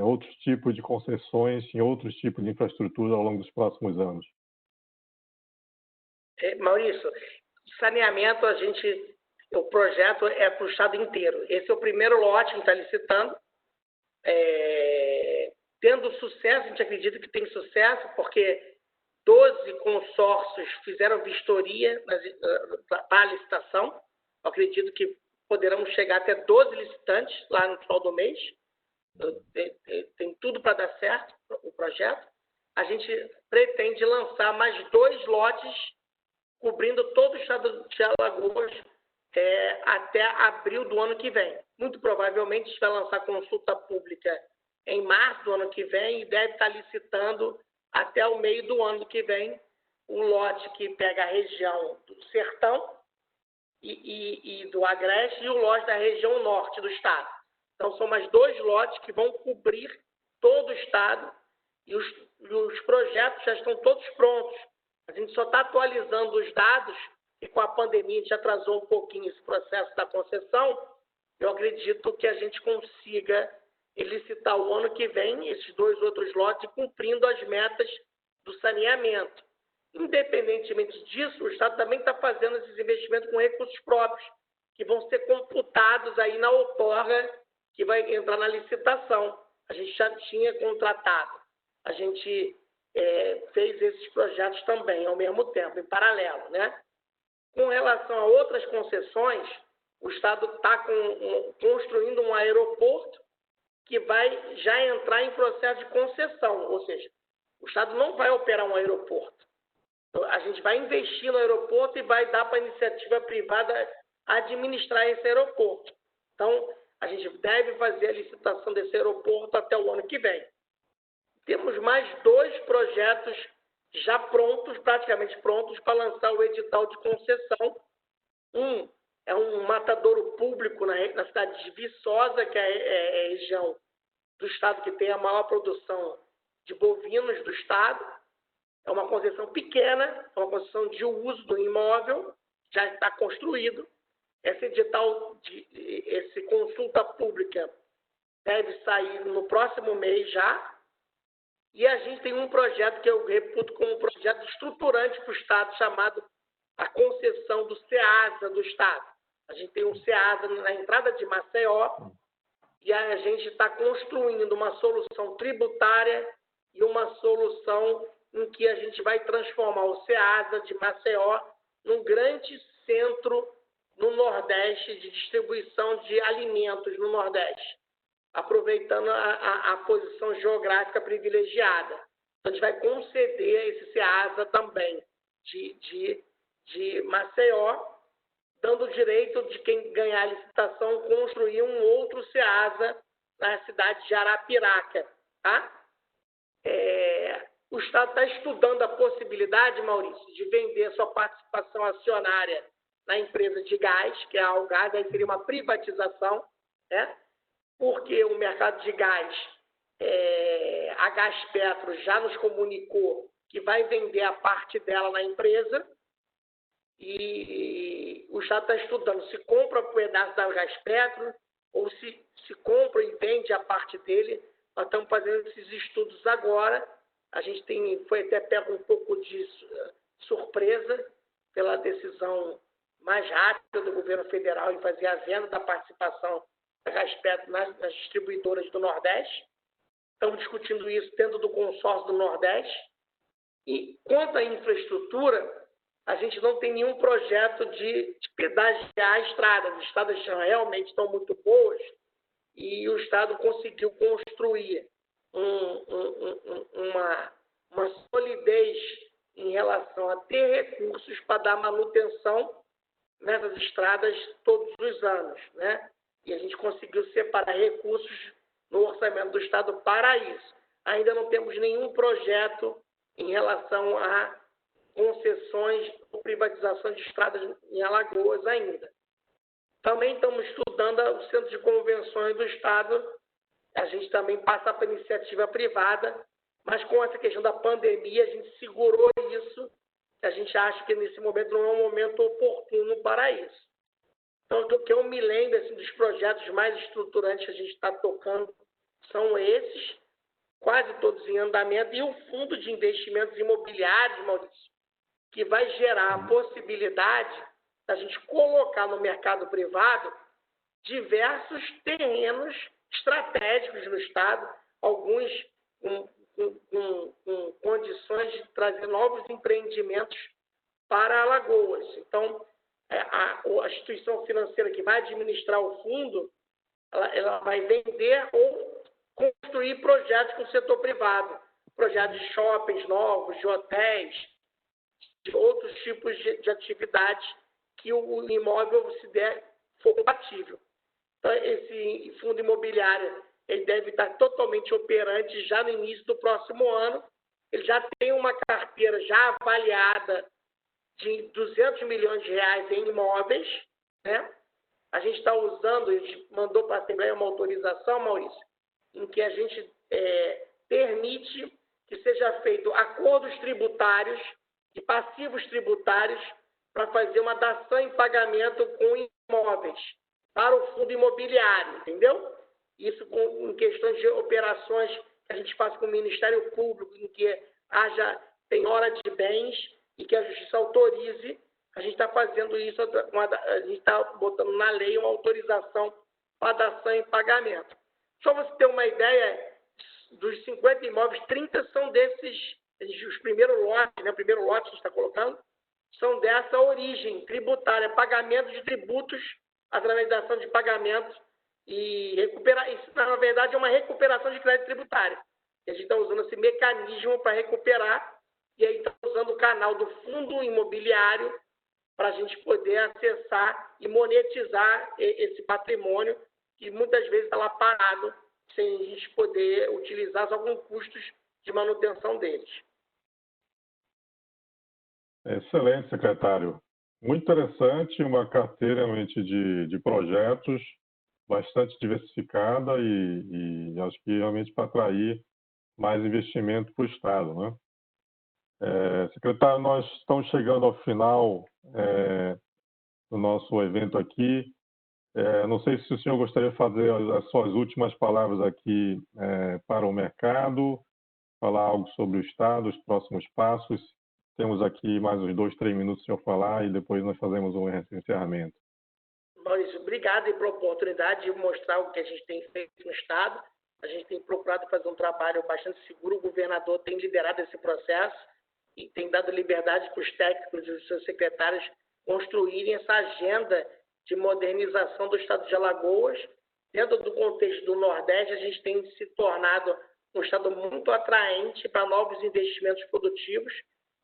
outros tipos de concessões em outros tipos de infraestrutura ao longo dos próximos anos. Maurício, saneamento, o projeto é para o estado inteiro. Esse é o primeiro lote que está licitando. Tendo sucesso, a gente acredita que tem sucesso, porque 12 consórcios fizeram vistoria para a licitação. Eu acredito que poderão chegar até 12 licitantes lá no final do mês. Tem tudo para dar certo o projeto. A gente pretende lançar mais 2 lotes cobrindo todo o estado de Alagoas até abril do ano que vem. Muito provavelmente a gente vai lançar consulta pública em março do ano que vem e deve estar licitando até o meio do ano que vem o lote que pega a região do Sertão e do Agreste e o lote da região norte do estado. Então, são mais 2 lotes que vão cobrir todo o estado e os projetos já estão todos prontos. A gente só está atualizando os dados e com a pandemia a gente atrasou um pouquinho esse processo da concessão. Eu acredito que a gente consiga licitar o ano que vem esses 2 outros lotes cumprindo as metas do saneamento. Independentemente disso, o Estado também está fazendo esses investimentos com recursos próprios, que vão ser computados aí na outorga que vai entrar na licitação. A gente já tinha contratado. A gente fez esses projetos também, ao mesmo tempo, em paralelo, né? Com relação a outras concessões, o Estado está construindo um aeroporto que vai já entrar em processo de concessão, ou seja, o Estado não vai operar um aeroporto. A gente vai investir no aeroporto e vai dar para a iniciativa privada administrar esse aeroporto. Então, a gente deve fazer a licitação desse aeroporto até o ano que vem. Temos mais 2 projetos já prontos, praticamente prontos, para lançar o edital de concessão. Um é um matadouro público na cidade de Viçosa, que é a região do estado que tem a maior produção de bovinos do estado. É uma concessão pequena, é uma concessão de uso do imóvel, já está construído. Esse edital, esse consulta pública deve sair no próximo mês já. E a gente tem um projeto que eu reputo como um projeto estruturante para o Estado, chamado a concessão do SEASA do Estado. A gente tem um SEASA na entrada de Maceió e a gente está construindo uma solução tributária e uma solução em que a gente vai transformar o SEASA de Maceió num grande centro no Nordeste de distribuição de alimentos no Nordeste, aproveitando a posição geográfica privilegiada. Então, a gente vai conceder esse SEASA também de Maceió, dando o direito de quem ganhar a licitação construir um outro SEASA na cidade de Arapiraca. Tá? o Estado está estudando a possibilidade, Maurício, de vender sua participação acionária na empresa de gás, que é a Algás, aí seria uma privatização, né? Porque o mercado de gás, a Gaspetro já nos comunicou que vai vender a parte dela na empresa e o Estado está estudando se compra um pedaço da Gaspetro ou se compra e vende a parte dele. Nós estamos fazendo esses estudos agora. A gente foi até pego um pouco de surpresa pela decisão mais rápida do governo federal em fazer a venda da participação da Gaspetro nas distribuidoras do Nordeste. Estamos discutindo isso dentro do consórcio do Nordeste. E quanto à infraestrutura, a gente não tem nenhum projeto de pedagiar a estrada. As estradas realmente estão muito boas e o Estado conseguiu construir uma solidez em relação a ter recursos para dar manutenção nessas estradas todos os anos, né? E a gente conseguiu separar recursos no orçamento do Estado para isso. Ainda não temos nenhum projeto em relação a concessões ou privatização de estradas em Alagoas ainda. Também estamos estudando o Centro de Convenções do Estado. A gente também passa para iniciativa privada, mas com essa questão da pandemia, a gente segurou isso. A gente acha que nesse momento não é um momento oportuno para isso. Então, o que eu me lembro assim, dos projetos mais estruturantes que a gente está tocando são esses, quase todos em andamento, e o Fundo de Investimentos Imobiliários, Maurício, que vai gerar a possibilidade da gente colocar no mercado privado diversos terrenos estratégicos no Estado, alguns com condições de trazer novos empreendimentos para Alagoas. Então, a instituição financeira que vai administrar o fundo, ela vai vender ou construir projetos com o setor privado, projetos de shoppings novos, de hotéis, de outros tipos de atividades que o imóvel se der for compatível. Então, esse fundo imobiliário ele deve estar totalmente operante já no início do próximo ano. Ele já tem uma carteira já avaliada de 200 milhões de reais em imóveis, né? A gente está usando, a gente mandou para a Assembleia uma autorização, Maurício, em que a gente permite que seja feito acordos tributários e passivos tributários para fazer uma dação em pagamento com imóveis para o fundo imobiliário, entendeu? Isso em questões de operações que a gente faz com o Ministério Público, em que haja penhora de bens e que a Justiça autorize. A gente está fazendo isso, a gente está botando na lei uma autorização para dação em pagamento. Só você ter uma ideia, dos 50 imóveis, 30 são desses, os primeiros lotes, né, o primeiro lote que a gente está colocando, são dessa origem tributária, pagamento de tributos através da ação de pagamento e recuperar. Isso, na verdade, é uma recuperação de crédito tributário. A gente está usando esse mecanismo para recuperar e aí está usando o canal do fundo imobiliário para a gente poder acessar e monetizar esse patrimônio que muitas vezes está lá parado sem a gente poder utilizar só com custos de manutenção deles. Excelente, secretário. Muito interessante, uma carteira realmente de projetos bastante diversificada e acho que realmente para atrair mais investimento para o Estado, né? Secretário, nós estamos chegando ao final do nosso evento aqui. Não sei se o senhor gostaria de fazer as suas últimas palavras aqui para o mercado, falar algo sobre o Estado, os próximos passos. Temos aqui mais uns 2, 3 minutos para o senhor falar e depois nós fazemos um encerramento. Maurício, obrigado pela oportunidade de mostrar o que a gente tem feito no Estado. A gente tem procurado fazer um trabalho bastante seguro. O governador tem liderado esse processo e tem dado liberdade para os técnicos e os seus secretários construírem essa agenda de modernização do Estado de Alagoas. Dentro do contexto do Nordeste, a gente tem se tornado um Estado muito atraente para novos investimentos produtivos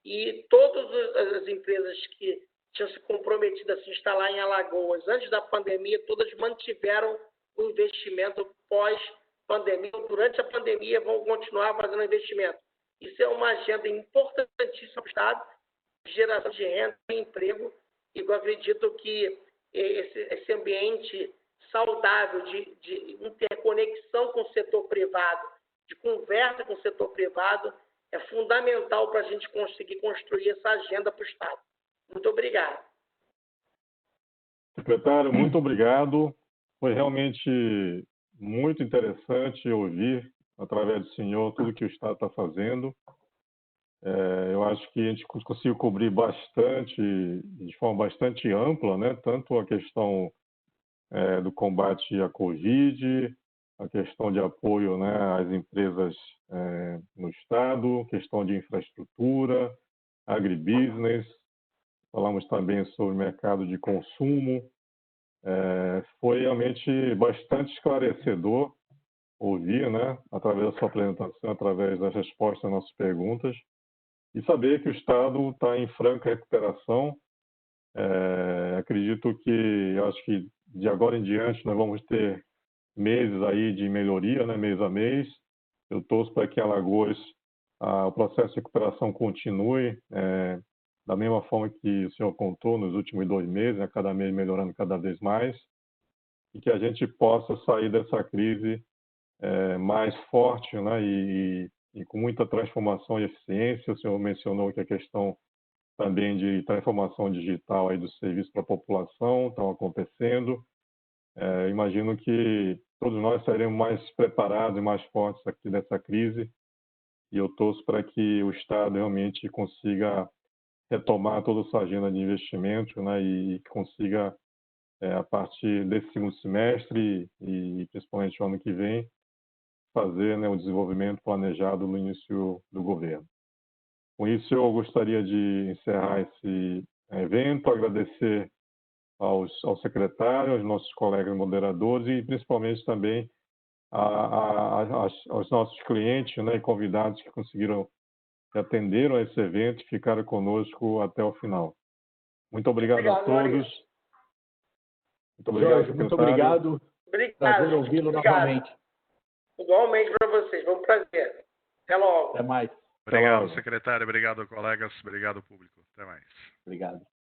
e todas as empresas que tinham se comprometido a se instalar em Alagoas antes da pandemia, todas mantiveram o investimento pós-pandemia. Durante a pandemia, vão continuar fazendo investimento. Isso é uma agenda importantíssima para o Estado, de geração de renda e emprego, e eu acredito que esse ambiente saudável de interconexão com o setor privado, de conversa com o setor privado, é fundamental para a gente conseguir construir essa agenda para o Estado. Muito obrigado. Secretário, muito obrigado. Foi realmente muito interessante ouvir, através do senhor, tudo que o Estado está fazendo. Eu acho que a gente conseguiu cobrir bastante, de forma bastante ampla, né? Tanto a questão do combate à Covid, a questão de apoio, né, às empresas no Estado, questão de infraestrutura, agribusiness, falamos também sobre o mercado de consumo. Foi realmente bastante esclarecedor ouvir, né, através da sua apresentação, através das respostas às nossas perguntas, e saber que o Estado está em franca recuperação. Acredito que, acho que de agora em diante nós vamos ter meses aí de melhoria, né, mês a mês. Eu torço para que em Alagoas o processo de recuperação continue da mesma forma que o senhor contou nos últimos 2 meses, né, cada mês melhorando cada vez mais, e que a gente possa sair dessa crise mais forte, né, e com muita transformação e eficiência. O senhor mencionou que a questão também de transformação digital aí do serviço para a população estão acontecendo. Imagino que todos nós sairemos mais preparados e mais fortes aqui dessa crise, e eu torço para que o Estado realmente consiga retomar toda a sua agenda de investimento, né, e consiga, a partir desse segundo semestre e principalmente o ano que vem, fazer, né, o desenvolvimento planejado no início do governo. Com isso, eu gostaria de encerrar esse evento, agradecer ao secretário, aos nossos colegas moderadores e principalmente também aos nossos clientes, né, e convidados que conseguiram, que atenderam a esse evento e ficaram conosco até o final. Muito obrigado a todos. Muito obrigado, Jorge, muito obrigado. Prazer ouvi-lo novamente. Igualmente para vocês. Foi um prazer. Até logo. Até mais. Obrigado, secretário. Obrigado, colegas. Obrigado, público. Até mais. Obrigado.